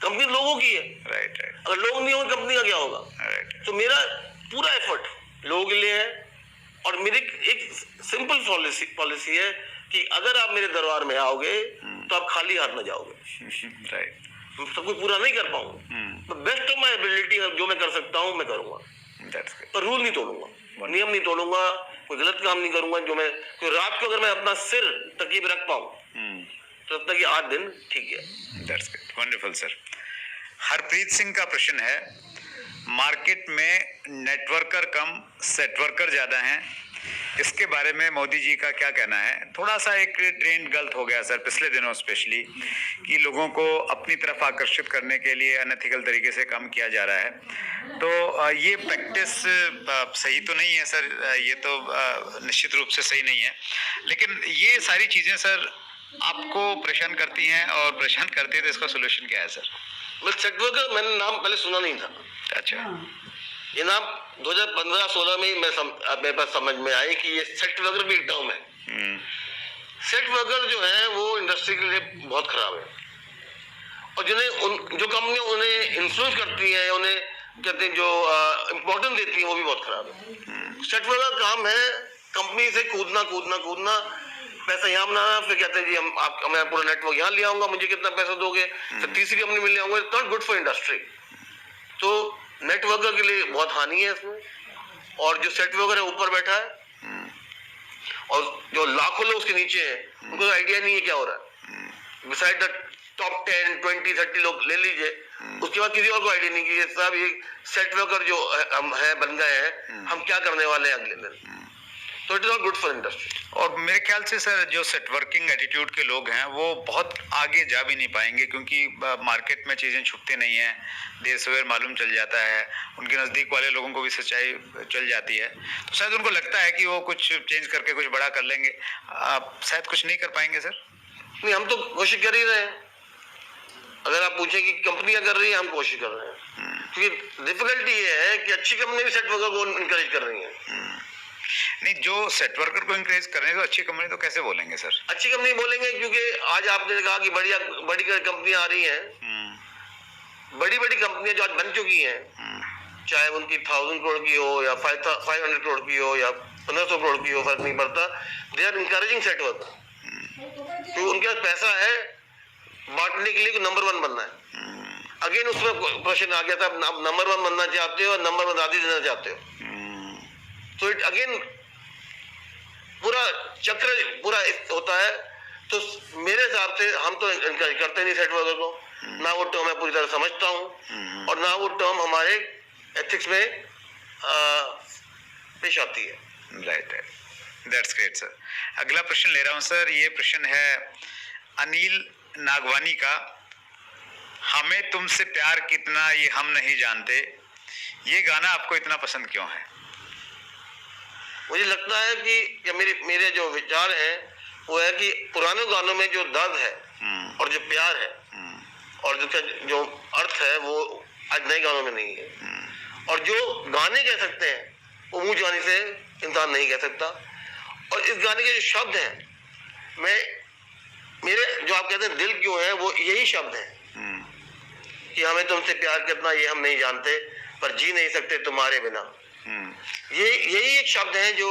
कंपनी लोगों की है। राइट। अगर लोग नहीं होंगे कंपनी का क्या होगा? तो मेरा पूरा एफर्ट लोगों के लिए है, और मेरी एक सिंपल पॉलिसी है कि अगर आप मेरे दरबार में आओगे तो आप खाली हाथ न जाओगे। राइट। सब कुछ पूरा नहीं कर पाऊंगा, बेस्ट ऑफ माय एबिलिटी जो मैं कर सकता हूँ मैं करूंगा, पर रूल नहीं तोड़ूंगा, नियम नहीं तोड़ूंगा, कोई गलत काम नहीं करूंगा। जो मैं कोई रात को अगर मैं अपना सिर तकिए पे रख पाऊं तो तब तक ये 8 दिन ठीक है। That's good, wonderful sir. Harpreet Singh का प्रश्न है, मार्केट में नेटवर्कर कम सेटवर्कर ज़्यादा हैं, इसके बारे में मोदी जी का क्या कहना है? थोड़ा सा एक ट्रेंड गलत हो गया सर पिछले दिनों स्पेशली, कि लोगों को अपनी तरफ आकर्षित करने के लिए अनएथिकल तरीके से काम किया जा रहा है। तो ये प्रैक्टिस सही तो नहीं है सर, ये तो निश्चित रूप से सही नहीं है, लेकिन ये सारी चीज़ें सर आपको परेशान करती हैं, और परेशान करती है तो इसका सोल्यूशन क्या है सर? मैं सेटवर्कर, मैंने नाम पहले सुना नहीं था। अच्छा। ये नाम 2015-16 में मेरे पास समझ में आई कि ये सेट वर्कर भी एक टर्म है। सेट वर्कर जो है वो इंडस्ट्री के लिए बहुत खराब है, और जो कंपनियां उन्हें इन्फ्लुएंस करती हैं, उन्हें कहते हैं जो इम्पोर्टेंस देती हैं, वो भी बहुत खराब है। सेट वर्कर का काम है कंपनी से कूदना, पैसा यहाँ बनाना, फिर कहते हैं जी मैं पूरा नेटवर्क यहाँ ले आऊंगा, मुझे कितना पैसा दोगे, फिर तीसरी कंपनी में ले आऊंगा। It's not good for industry. तो नेटवर्कर के लिए बहुत हानि है इसमें, और जो सेट वर्कर है ऊपर बैठा है, और जो लाखों लोग उसके नीचे हैं उनको तो आइडिया नहीं है क्या हो रहा है। बिसाइड द टॉप 10, 20, 30 लोग ले लीजिए, उसके बाद किसी और को आइडिया नहीं कि साहब ये सेट वर्कर जो हम है बन गए हैं, हम क्या करने वाले हैं अगले दिन। तो it is not good for industry. और मेरे ख्याल से सर जो सेटवर्किंग एटीट्यूड के लोग हैं वो बहुत आगे जा भी नहीं पाएंगे, क्योंकि मार्केट में चीज़ें छुपती नहीं हैं, देर सवेर मालूम चल जाता है, उनके नज़दीक वाले लोगों को भी सच्चाई चल जाती है, तो शायद उनको लगता है कि वो कुछ चेंज करके कुछ बड़ा कर लेंगे। आप शायद कुछ नहीं कर पाएंगे सर? नहीं, हम तो कोशिश कर ही रहे हैं। अगर आप पूछें कि कंपनियां कर रही है, हम कोशिश कर रहे हैं, क्योंकि डिफिकल्टी ये है कि अच्छी कंपनी भी सेट वर्कर को इनकरेज कर रही है। नहीं, जो सेट वर्कर को इंकरेज कर रहे हैं तो अच्छी कंपनी तो कैसे बोलेंगे सर? अच्छी कंपनी बोलेंगे क्योंकि आज आपने कहा कि बड़ी कंपनियां आ रही हैं, बड़ी कंपनियां जो आज बन चुकी हैं, चाहे उनकी 1000 करोड़ की हो या 500 करोड़ की हो या 1500 करोड़ की हो, फर्क नहीं पड़ता। They are encouraging set worker, क्योंकि उनके पास पैसा है बांटने के लिए, नंबर 1 बनना है। अगेन उसमें क्वेश्चन आ गया था, आप नंबर 1 बनना चाहते हो और नंबर 1 आदि देना चाहते हो, तो इट अगेन पूरा चक्र पूरा होता है। तो मेरे हिसाब से हम तो इनकरेज करते नहीं सेट वर्कर को, ना वो टर्म मैं पूरी तरह समझता हूँ, और ना वो टर्म हमारे एथिक्स में पेश आती है। Right, that's great sir. अगला प्रश्न ले रहा हूँ सर, ये प्रश्न है अनिल नागवानी का हमें तुमसे प्यार कितना ये हम नहीं जानते, ये गाना आपको इतना पसंद क्यों है? मुझे लगता है कि या मेरे जो विचार है वो है कि पुराने गानों में जो दर्द है और जो प्यार है और जो अर्थ है वो आज नए गानों में नहीं है। और जो गाने कह सकते हैं वो मुंह जाने से इंसान नहीं कह सकता। और इस गाने के जो शब्द हैं, मेरे जो आप कहते हैं दिल क्यों है, वो यही शब्द हैं कि हमें तुमसे प्यार कितना ये हम नहीं जानते, पर जी नहीं सकते तुम्हारे बिना। यही एक शब्द है जो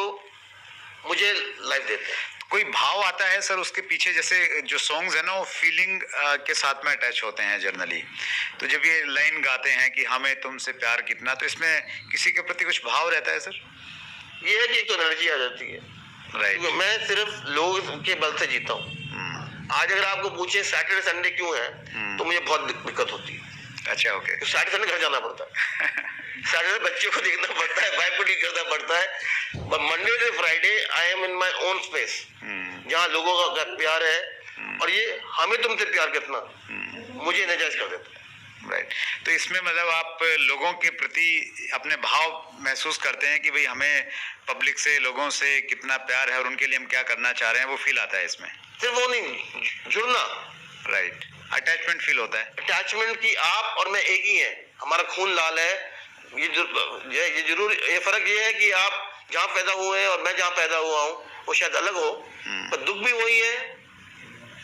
मुझे लाइफ देते हैं। कोई भाव आता है सर उसके पीछे? जैसे जो सॉन्ग्स है ना वो फीलिंग के साथ में अटैच होते हैं जनरली, तो जब ये लाइन गाते हैं कि हमें तुमसे प्यार कितना, तो इसमें किसी के प्रति कुछ भाव रहता है सर? ये है कि एक तो एनर्जी आ जाती है। राइट। मैं सिर्फ लोग के बल से जीता हूँ। आज अगर आपको पूछे सैटरडे संडे क्यों है, तो मुझे बहुत दिक्कत होती है। अच्छा, ओके। तो सैटरडे संडे घर जाना पड़ता है। सैटरडे बच्चों को देखना पड़ता है, वाइफ को डील करना पड़ता है। बट मंडे से Friday I am in my own space, जहाँ लोगों का प्यार है। और ये हमें तुमसे प्यार कितना मुझे एनर्जाइज कर देता है। राइट। तो इसमें मतलब आप लोगों के प्रति अपने भाव महसूस करते हैं कि भाई हमें पब्लिक से, लोगों से कितना प्यार है और उनके लिए हम क्या करना चाह रहे हैं, वो फील आता है इसमें। सिर्फ वो नहीं, जुड़ना। राइट। अटैचमेंट फील होता है। अटैचमेंट की आप और मैं एक ही है, हमारा खून लाल है। ये जरूर ये फर्क ये है कि आप जहाँ पैदा हुए हैं और मैं जहाँ पैदा हुआ हूँ वो शायद अलग हो, पर दुख भी वही है,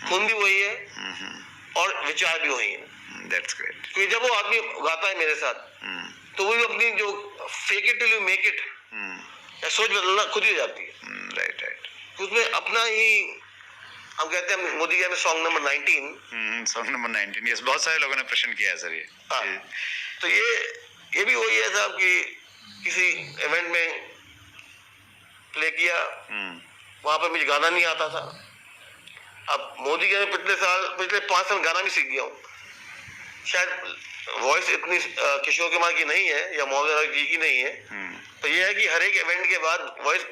खून भी वही है और विचार भी वही है। That's great. क्योंकि जब वो आदमी गाता है मेरे साथ, तो वो अपनी जो fake it till you make it या सोच बदलना खुद ही हो जाती है। Right right. उसमें अपना ही, हम कहते हैं मोदी के में song number 19। Song number 19, yes, बहुत सारे लोगों ने प्रश्न किया है सर ये। तो ये भी वही है साहब कि किसी इवेंट में प्ले किया, वहां पर मुझे गाना नहीं आता था। अब मोदी के में पिछले 5 साल गाना भी सीख गया हूँ। शायद वॉइस इतनी किशोर कुमार की नहीं है या मोहम्मद जी की नहीं है, तो ये है कि हर एक इवेंट के बाद वॉइस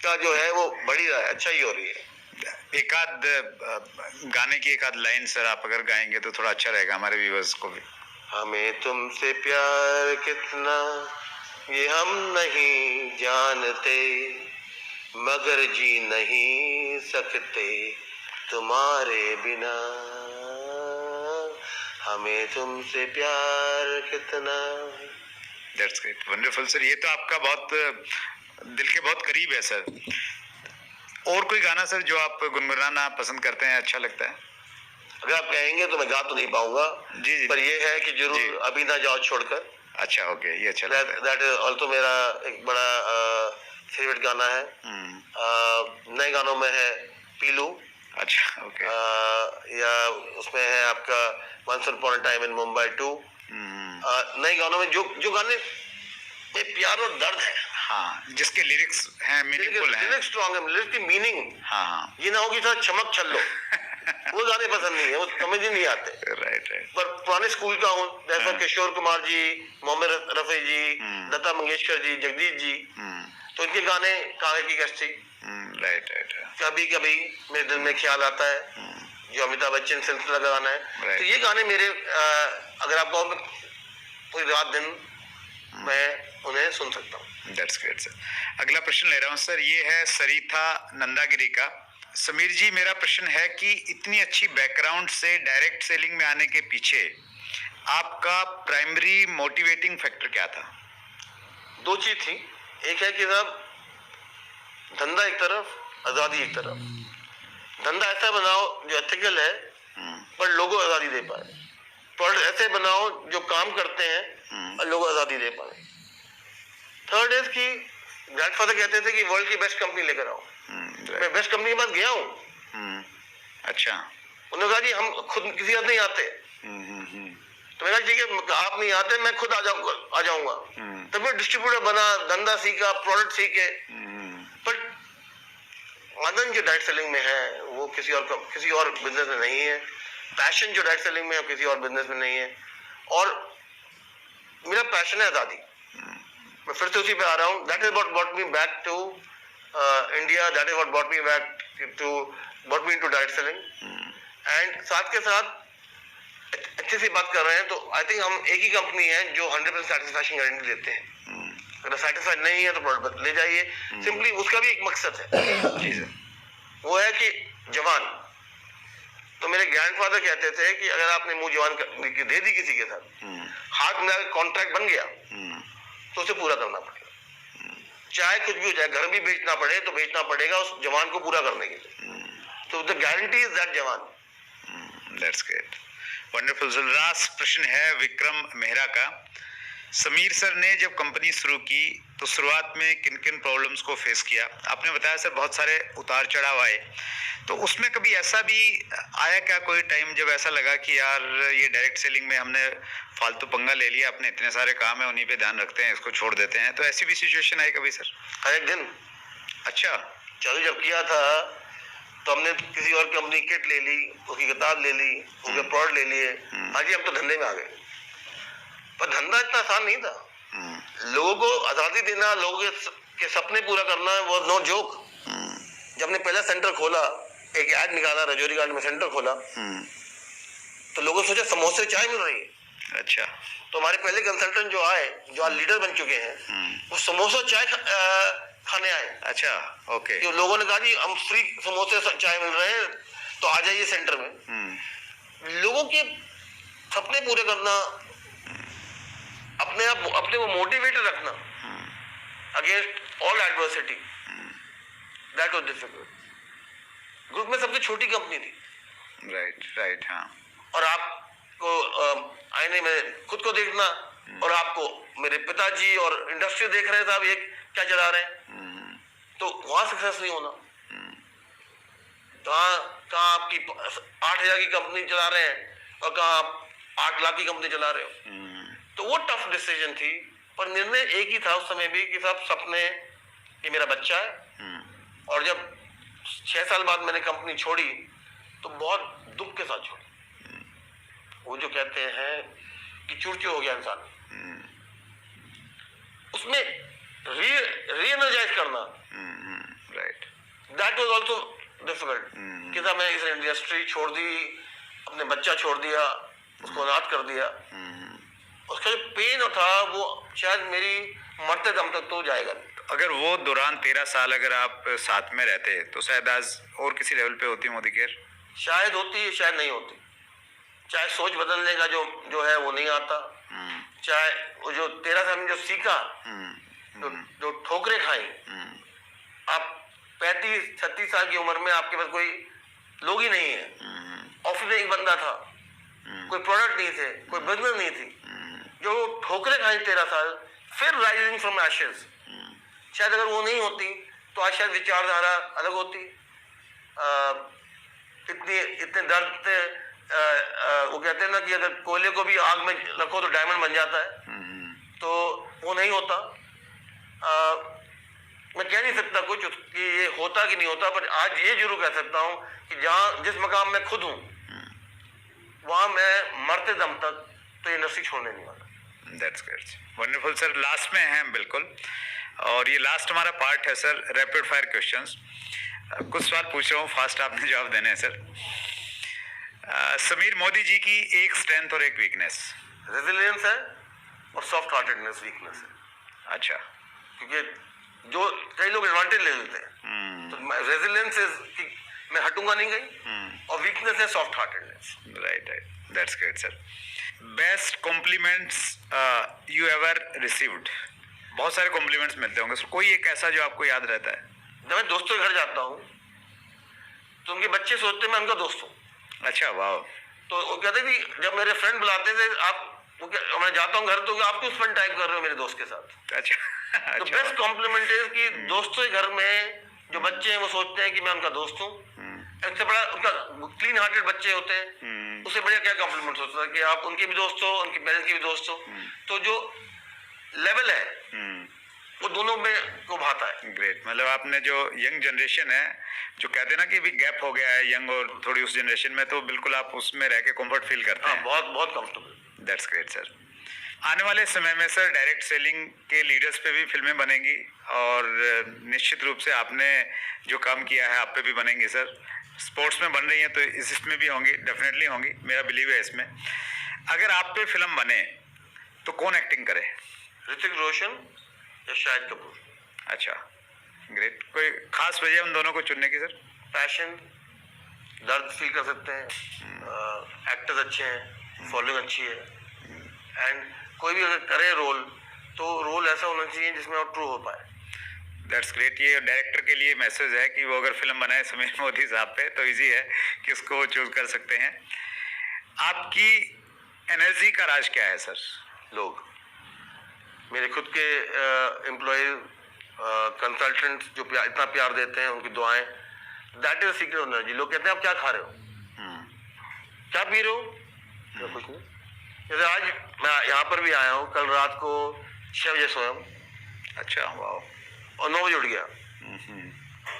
का जो है वो बढ़ ही रहा है, अच्छा ही हो रही है। एक आध गाने की एक आध लाइन सर आप अगर गाएंगे तो थोड़ा अच्छा रहेगा हमारे व्यूअर्स को भी। हमें तुमसे प्यार कितना ये हम नहीं जानते, मगर जी नहीं सकते तुम्हारे बिना। हमें तुमसे प्यार कितना। That's great, wonderful sir. ये तो आपका बहुत दिल के बहुत करीब है सर। और कोई गाना सर जो आप गुनगुनाना पसंद करते हैं, अच्छा लगता है? अगर आप कहेंगे तो मैं गा तो नहीं पाऊंगा जी, पर ये है कि जरूर अभी ना जाओ छोड़कर। अच्छा, ओके, ये अच्छा लगता है। दैट इज ऑल्सो मेरा एक बड़ा फेवरेट गाना है। नए गानों में है पीलू। अच्छा, ओके। या उसमें है आपका once upon a time in Mumbai 2। नए गानों में जो गाने में प्यार और दर्द है, हाँ, जिसके लिरिक्स हैं, मीनिंगफुल हैं, लिरिक्स स्ट्रांग है, लिरिक्स की मीनिंग, हाँ, ये ना हो कि थोड़ा चमक छल्लो वो गाने पसंद नहीं है, वो समझ ही नहीं आते। Right right. पर पुराने स्कूल का हूँ, जैसा किशोर कुमार जी, मोहम्मद रफी जी, लता मंगेशकर जी, जगदीश जी, तो इनके गाने कागज की कश्ती, राइट राइट। कभी कभी मेरे दिल में ख्याल आता है, जो अमिताभ बच्चन सिलसिला का गाना है। तो ये गाने मेरे अगर आप कहो पूरी रात दिन मैं उन्हें सुन सकता हूँ। That's great sir. अगला प्रश्न ले रहा हूँ सर, ये है सरिता नंदागिरी का। समीर जी, मेरा प्रश्न है कि इतनी अच्छी बैकग्राउंड से डायरेक्ट सेलिंग में आने के पीछे आपका प्राइमरी मोटिवेटिंग फैक्टर क्या था? 2 चीज थी। एक है कि साहब धंधा एक तरफ, आजादी एक तरफ। धंधा ऐसा बनाओ जो एथिकल है पर लोगों को आजादी दे पाए। प्रोडक्ट ऐसे बनाओ जो काम करते हैं और लोगों को आजादी दे पाए। थर्ड इज कि ग्रैंडफादर कहते थे कि वर्ल्ड की बेस्ट कंपनी लेकर आओ। मैं बेस्ट कंपनी के पास गया हूँ। अच्छा। उन्होंने कहा जी हम खुद किसी हाथ नहीं आते। तो मैंने कहा ठीक है, आप नहीं आते, मैं खुद आ जाऊंगा। तब मैं डिस्ट्रीब्यूटर बना, धंधा सीखा, प्रोडक्ट सीखे। बट आनंद जो डायरेक्ट सेलिंग में है वो किसी और बिजनेस में नहीं है। पैशन जो डायरेक्ट सेलिंग में है किसी और बिजनेस में नहीं है। और मेरा पैशन है आजादी। मैं फिर से उसी पे आ रहा हूँ। That is what brought me back to India. That is what brought me back to brought me into direct selling. And साथ के साथ अच्छे से बात कर रहे हैं, तो आई थिंक हम एक ही कंपनी है जो 100% सेटिस्फैक्शन गारंटी देते हैं। अगर सेटिस्फाइड नहीं है तो प्रोडक्ट ले जाइए, सिंपली उसका भी एक मकसद है जी सर। वो है कि जवान, तो मेरे ग्रैंडफादर कहते थे कि अगर आपने मुंह जवान दे दी किसी के साथ, हाथ में कॉन्ट्रैक्ट बन गया तो उसे पूरा करना पड़ेगा, चाहे कुछ भी हो जाए, घर भी बेचना पड़े तो बेचना पड़ेगा उस जवान को पूरा करने के लिए। तो द गारंटी इज दैट जवान। That's great, wonderful sir. Last प्रश्न है विक्रम मेहरा का। समीर सर ने जब कंपनी शुरू की तो शुरुआत में किन किन प्रॉब्लम्स को फेस किया? आपने बताया सर बहुत सारे उतार चढ़ाव आए, तो उसमें कभी ऐसा भी आया क्या कोई टाइम जब ऐसा लगा कि यार ये डायरेक्ट सेलिंग में हमने फालतू पंगा ले लिया, अपने इतने सारे काम है उन्हीं पे ध्यान रखते हैं, इसको छोड़ देते हैं, तो ऐसी भी सिचुएशन आई कभी सर? हर एक दिन। अच्छा। चालू जब किया था तो हमने किसी और कंपनी किट ले ली, उसकी किताब ले ली, उसके प्रोडक्ट ले लिए, आज ही हम तो धंधे में आ गए। पर धंधा इतना आसान नहीं था। लोगों को आजादी देना, लोगों के सपने पूरा करना वो नो जोक। जब हमने पहला सेंटर खोला, एक ऐड निकाला, रजौरी गार्ड में सेंटर खोला, तो लोगों ने सोचा समोसे चाय मिल रही है। अच्छा। तो हमारे पहले कंसल्टेंट जो आए, जो आज लीडर बन चुके हैं, वो समोसा चाय खाने आए। अच्छा, ओके। तो लोगों ने कहा जी हम फ्री समोसे चाय मिल रहे हैं तो आ जाइए सेंटर में। लोगों के सपने पूरे करना, अपने को मोटिवेटेड रखना against all adversity, that was difficult. Group में सबसे छोटी कंपनी थी। राइट, हाँ। और आपको आईने में खुद को देखना, और आपको मेरे पिताजी और इंडस्ट्री देख रहे थे आप ये क्या चला रहे हैं, तो वहां सक्सेस नहीं होना। कहाँ आपकी 8,000 की कंपनी चला रहे हैं और कहाँ आप 8 लाख की कंपनी चला रहे हो। तो वो टफ डिसीजन थी, पर निर्णय एक ही था उस समय भी कि सब सपने, ये मेरा बच्चा है। और जब 6 साल बाद मैंने कंपनी छोड़ी तो बहुत दुख के साथ छोड़ी। वो जो कहते हैं कि चूर-चूर हो गया इंसान, उसमें री-एनर्जाइज करना, right, that was also difficult. कि था मैं इस इंडस्ट्री छोड़ दी, अपने बच्चा छोड़ दिया, उसको अनाथ कर दिया, उसका जो पेन था वो शायद मेरी मरते दम तक तो जाएगा नहीं। अगर वो दौरान 13 साल अगर आप साथ में रहते तो शायद आज और किसी लेवल पे होती मोदी केयर? शायद होती, शायद नहीं होती। चाहे सोच बदलने का जो है वो नहीं आता, चाहे वो जो 13 साल में जो सीखा, जो ठोकरें खाई, आप 35-36 साल की उम्र में आपके पास कोई लोग ही नहीं है, ऑफिस में एक बंदा था, कोई प्रोडक्ट नहीं थे, कोई बिजनेस नहीं थी, जो ठोकरें खाई 13 साल, फिर राइजिंग फ्रॉम एशेस, शायद अगर वो नहीं होती तो आज शायद विचारधारा अलग होती। इतने दर्द से वो कहते हैं ना कि अगर कोयले को भी आग में रखो तो डायमंड बन जाता है, तो वो नहीं होता। मैं कह नहीं सकता कुछ कि ये होता कि नहीं होता, पर आज ये जरूर कह सकता हूँ कि जहाँ जिस मकाम में खुद हूँ वहाँ मैं मरते दम तक तो इंडस्ट्री छोड़ने नहीं वाला। That's great, wonderful sir. Last में हैं बिल्कुल, और ये लास्ट हमारा पार्ट है सर, रैपिड फायर क्वेश्चंस। कुछ सवाल पूछ रहा हूँ, फास्ट आपने जवाब देने हैं सर। समीर मोदी जी की एक स्ट्रेंथ और एक वीकनेस? रेजिलियंस है और सॉफ्ट हार्टेडनेस वीकनेस है। अच्छा। क्योंकि जो कई लोग एडवांटेज ले लेते हैं, तो रेजिलियंस कि मैं हटूंगा नहीं कहीं, और वीकनेस है soft heartedness. Right, that's great sir. Best compliments you ever received? बहुत सारे कॉम्प्लीमेंट्स मिलते होंगे, कोई एक ऐसा जो आपको याद रहता है? जब मैं दोस्तों के घर जाता हूँ तो उनके बच्चे सोचते हैं मैं उनका दोस्त हूँ। अच्छा, वाह। तो वो कहते थे, जब मेरे फ्रेंड बुलाते थे, मैं जाता हूँ घर तो आप क्यों स्पेंड टाइम कर रहे हो मेरे दोस्त के साथ? अच्छा। तो बेस्ट कॉम्प्लीमेंट है कि दोस्तों के घर में जो बच्चे हैं वो सोचते हैं कि मैं उनका दोस्त हूँ। इससे बड़ा उनका क्लीन हार्टेड बच्चे होते हैं, उससे बढ़िया क्या कॉम्प्लीमेंट होता है कि आप उनके भी दोस्त हो, उनके पेरेंट्स के भी दोस्त हो। तो जो लेवल है वो दोनों में को भाता है। ग्रेट, मतलब आपने जो यंग जनरेशन है, जो कहते हैं ना कि भी गैप हो गया है यंग और थोड़ी उस जनरेशन में, तो बिल्कुल आप उसमें रह के कंफर्ट फील करते हैं। बहुत बहुत कंफर्टेबल। That's great sir. आने वाले समय में सर डायरेक्ट सेलिंग के लीडर्स पे भी फिल्में बनेंगी, और निश्चित रूप से आपने जो काम किया है आप पे भी बनेंगी सर। स्पोर्ट्स में बन रही हैं तो इसमें भी होंगी, डेफिनेटली होंगी, मेरा बिलीव है इसमें। अगर आप पे फिल्म बने तो कौन एक्टिंग करे? ऋतिक रोशन या शाहिद कपूर। अच्छा, ग्रेट। कोई खास वजह उन दोनों को चुनने की सर? पैशन, दर्द फील कर सकते हैं, एक्टर्स अच्छे हैं, फॉलोइंग अच्छी है, एंड कोई भी अगर करे रोल तो रोल ऐसा होना चाहिए जिसमें वो ट्रू हो पाए। That's great. ये डायरेक्टर के लिए मैसेज है कि वो अगर फिल्म बनाए समीर मोदी साहब पे तो इजी है कि उसको वो चूज कर सकते हैं। आपकी एनर्जी का राज क्या है सर? लोग, मेरे खुद के एम्प्लॉय, कंसल्टेंट्स जो इतना प्यार देते हैं, उनकी दुआएं, दैट इज सीक्रेट एनर्जी। लोग कहते हैं आप क्या खा रहे हो, क्या पी रहे हो? कुछ नहीं। जैसे आज मैं यहाँ पर भी आया हूँ, कल रात को 6 बजे सोया हूँ। अच्छा, वाह। और 9 बजे उठ गया,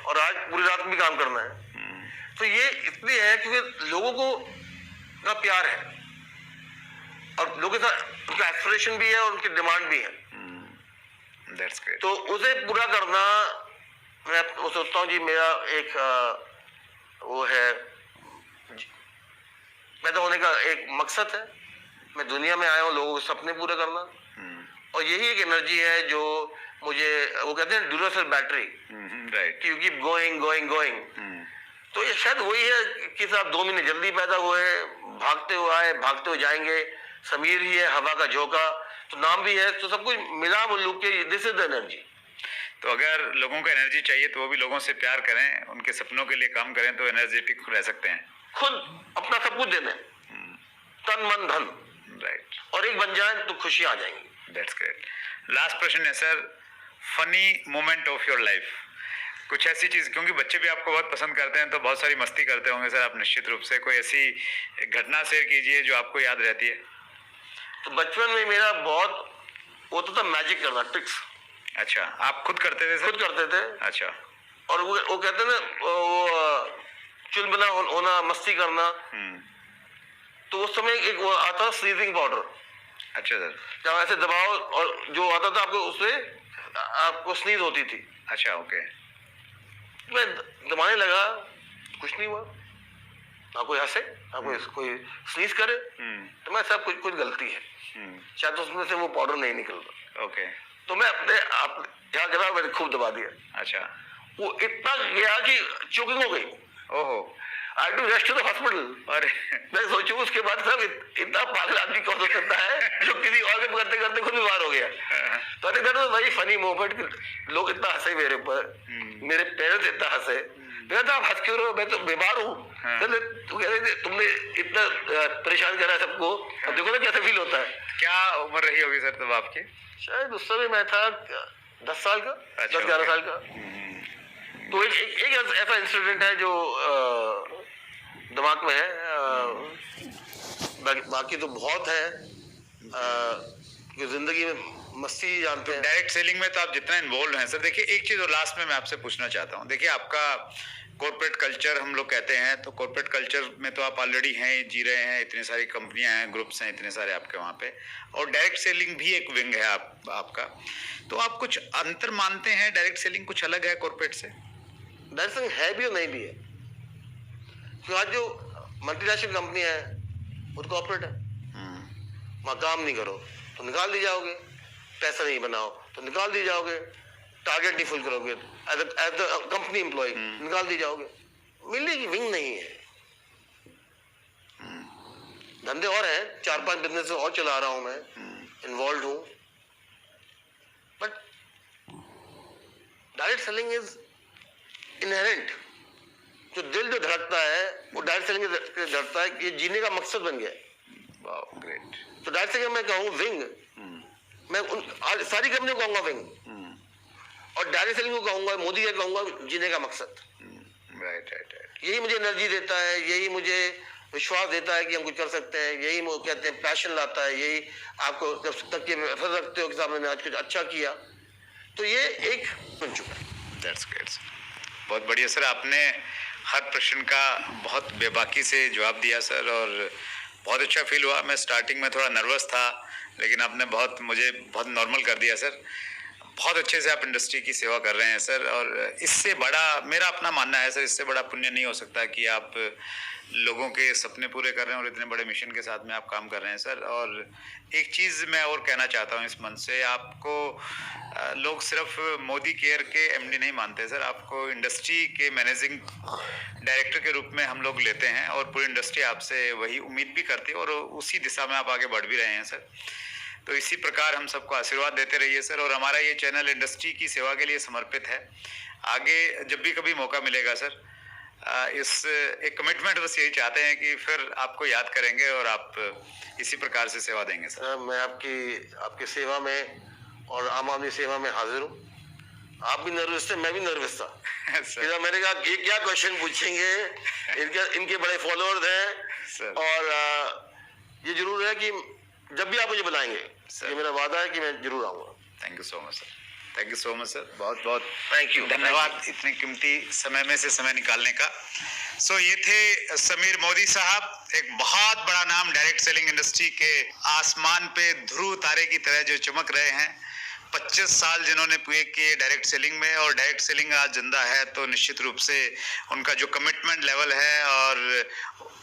और आज पूरी रात भी काम करना है। तो ये इसलिए है क्योंकि लोगों को का प्यार है, और लोगों के साथ उनका एस्पिरेशन भी है और उनकी डिमांड भी है। That's great. तो उसे पूरा करना, मैं सोचता हूँ जी मेरा एक वो है, पैदा होने का एक मकसद है। मैं दुनिया में आया हूँ लोगों के सपने पूरे करना, और यही एक एनर्जी है जो मुझे, वो कहते हैं Duracell battery, right, you keep going going going. तो ये शायद वही है कि साहब 2 महीने जल्दी पैदा हुए, भागते हुए आए, भागते हुए जाएंगे। समीर ही है, हवा का झोंका, तो नाम भी है, तो सब कुछ मिला बोलू के दिस इज द एनर्जी। तो अगर लोगों को एनर्जी चाहिए तो वो भी लोगों से प्यार करें, उनके सपनों के लिए काम करें तो एनर्जेटिक रह सकते हैं। खुद अपना सब कुछ देना, तन मन धन, राइट, और एक बन जाए तो खुशी आ जाएंगी। That's great. लास्ट प्रश्न है sir, funny moment of your life, कुछ ऐसी चीज, क्योंकि बच्चे भी आपको बहुत पसंद करते हैं तो बहुत सारी मस्ती करते होंगे सर आप निश्चित रूप से, कोई ऐसी घटना शेयर कीजिए जो आपको याद रहती है। तो बचपन में मेरा बहुत वो तो था मैजिक करना, ट्रिक्स। अच्छा, आप खुद करते थे सर? खुद करते थे। अच्छा। और वो कहते ना, वो चुलबुला होना, मस्ती करना। तो उस समय एक वो आता स्नीजिंग पाउडर। अच्छा सर। जब ऐसे दबाओ और जो आता था आपको, उससे आपको स्नीज होती थी। अच्छा, ओके। मैं दबाने लगा, कुछ नहीं हुआ, ना कोई हंसे, ना कोई स्नीज करे, तो मैं सब कुछ गलती है, शायद उसमें से वो पाउडर नहीं निकलता। ओके। तो मैं अपने आप क्या करा, मैंने खूब दबा दिया। अच्छा। वो इतना गया कि चोकिंग हो गई। ओहो। I to rest to the hospital. अरे मैं सोचूं उसके बाद सब इतना पागल आदमी कौन हो सकता है जो किसी और के करते करते खुद बीमार हो गया। तो I think that was very funny moment. लोग इतना हंसे मेरे ऊपर, मेरे पेरेंट्स इतना हंसे। मैं तो आप हंस क्यों रहे हो, मैं तो बीमार हूँ। तो कह रहे थे तुमने इतना परेशान करा सबको, अब देखो ना कैसे फील होता है। क्या उम्र रही होगी सर तब आपकी? शायद उस समय मैं था 10 साल का, 10-11 साल का। तो एक ऐसा इंसिडेंट है जो दिमाग में है, बाकी तो बहुत है कि जिंदगी में मस्ती जानते हैं। डायरेक्ट सेलिंग में तो आप जितना इन्वॉल्व हैं सर, देखिए एक चीज और लास्ट में मैं आपसे पूछना चाहता हूँ। देखिए आपका कॉर्पोरेट कल्चर हम लोग कहते हैं, तो कॉर्पोरेट कल्चर में तो आप ऑलरेडी हैं, जी रहे हैं, इतनी सारी कंपनियां हैं, ग्रुप्स हैं इतने सारे आपके वहाँ पे, और डायरेक्ट सेलिंग भी एक विंग है आपका। तो आप कुछ अंतर मानते हैं? डायरेक्ट सेलिंग कुछ अलग है कॉर्पोरेट से? डायरेक्ट सेलिंग है भी और नहीं भी है। तो आज जो मल्टीनेशनल कंपनी है वो तो कॉर्पोरेट है। वहाँ काम नहीं करो तो निकाल दी जाओगे, पैसा नहीं बनाओ तो निकाल दी जाओगे, टारगेट नहीं फुल करोगे एज द कंपनी एम्प्लॉय निकाल दी जाओगे। मिलने की विंग नहीं है। धंधे और हैं, 4-5 बिजनेस और चला रहा हूं मैं, इन्वॉल्व हूं, but direct selling is inherent. जो दिल जो धड़कता है वो डायरेक्ट सेलिंग से धड़कता है, ये जीने का मकसद बन गया है। वाह, ग्रेट। तो डायरेक्ट सेलिंग मैं कहूँ विंग, मैं सारी कंपनी को कहूंगा विंग, और डायरेक्ट सेलिंग को कहूंगा, मोदी का कहूंगा जीने का मकसद। Right right right. यही मुझे एनर्जी देता है, यही मुझे विश्वास देता है कि हम कुछ कर सकते हैं, यही वो कहते हैं पैशन लाता है, यही आपको जब तक ये फर्ज रखते हो कि साहब मैंने आज कुछ अच्छा किया, तो ये एक बन चुका है। That's great. बहुत बढ़िया सर, आपने हर प्रश्न का बहुत बेबाकी से जवाब दिया सर, और बहुत अच्छा फील हुआ। मैं स्टार्टिंग में थोड़ा नर्वस था, लेकिन आपने मुझे बहुत नॉर्मल कर दिया सर। बहुत अच्छे से आप इंडस्ट्री की सेवा कर रहे हैं सर, और इससे बड़ा मेरा अपना मानना है सर, इससे बड़ा पुण्य नहीं हो सकता कि आप लोगों के सपने पूरे कर रहे हैं और इतने बड़े मिशन के साथ में आप काम कर रहे हैं सर। और एक चीज़ मैं और कहना चाहता हूँ इस मंच से, आपको लोग सिर्फ मोदी केयर के एमडी नहीं मानते सर, आपको इंडस्ट्री के मैनेजिंग डायरेक्टर के रूप में हम लोग लेते हैं, और पूरी इंडस्ट्री आपसे वही उम्मीद भी करती है, और उसी दिशा में आप आगे बढ़ भी रहे हैं सर। तो इसी प्रकार हम सबको आशीर्वाद देते रहिए सर, और हमारा ये चैनल इंडस्ट्री की सेवा के लिए समर्पित है। आगे जब भी कभी मौका मिलेगा सर, इस एक कमिटमेंट बस यही चाहते हैं कि फिर आपको याद करेंगे और आप इसी प्रकार से सेवा देंगे सर। मैं आपकी सेवा में और आम आदमी सेवा में हाजिर हूँ। आप भी नर्वस थे, मैं भी नर्वस था। सर, मैंने कहा ये क्या क्वेश्चन पूछेंगे, इनके बड़े फॉलोअर्स हैं सर, और ये जरूर है कि जब भी आप मुझे बुलाएंगे, ये मेरा वादा है कि मैं जरूर आऊँगा। Thank you so much sir, thank you so much sir, बहुत बहुत थैंक यू, धन्यवाद इतने कीमती समय में से समय निकालने का। ये थे समीर मोदी साहब, एक बहुत बड़ा नाम डायरेक्ट सेलिंग इंडस्ट्री के, आसमान पे ध्रुव तारे की तरह जो चमक रहे हैं। 25 साल जिन्होंने पूरे किए डायरेक्ट सेलिंग में, और डायरेक्ट सेलिंग आज जिंदा है तो निश्चित रूप से उनका जो कमिटमेंट लेवल है और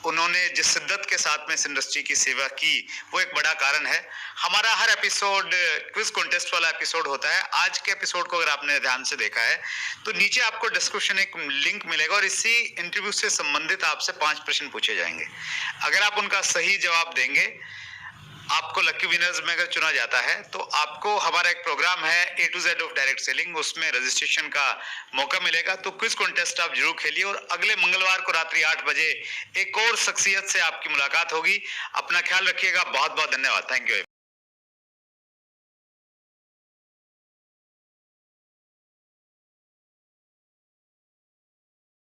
उन्होंने जिस शिद्दत के साथ में इस इंडस्ट्री की सेवा की, वो एक बड़ा कारण है। हमारा हर एपिसोड क्विज कॉन्टेस्ट वाला एपिसोड होता है। आज के एपिसोड को अगर आपने ध्यान से देखा है तो नीचे आपको डिस्क्रिप्शन एक लिंक मिलेगा, और इसी इंटरव्यू से संबंधित आपसे 5 प्रश्न पूछे जाएंगे। अगर आप उनका सही जवाब देंगे, आपको लकी विनर्स में अगर चुना जाता है, तो आपको हमारा एक प्रोग्राम है A to Z of direct selling, उसमें रजिस्ट्रेशन का मौका मिलेगा। तो क्विज कॉन्टेस्ट आप जरूर खेलिए, और अगले मंगलवार को रात्रि 8 बजे एक और शख्सियत से आपकी मुलाकात होगी। अपना ख्याल रखिएगा, बहुत बहुत धन्यवाद, थैंक यू।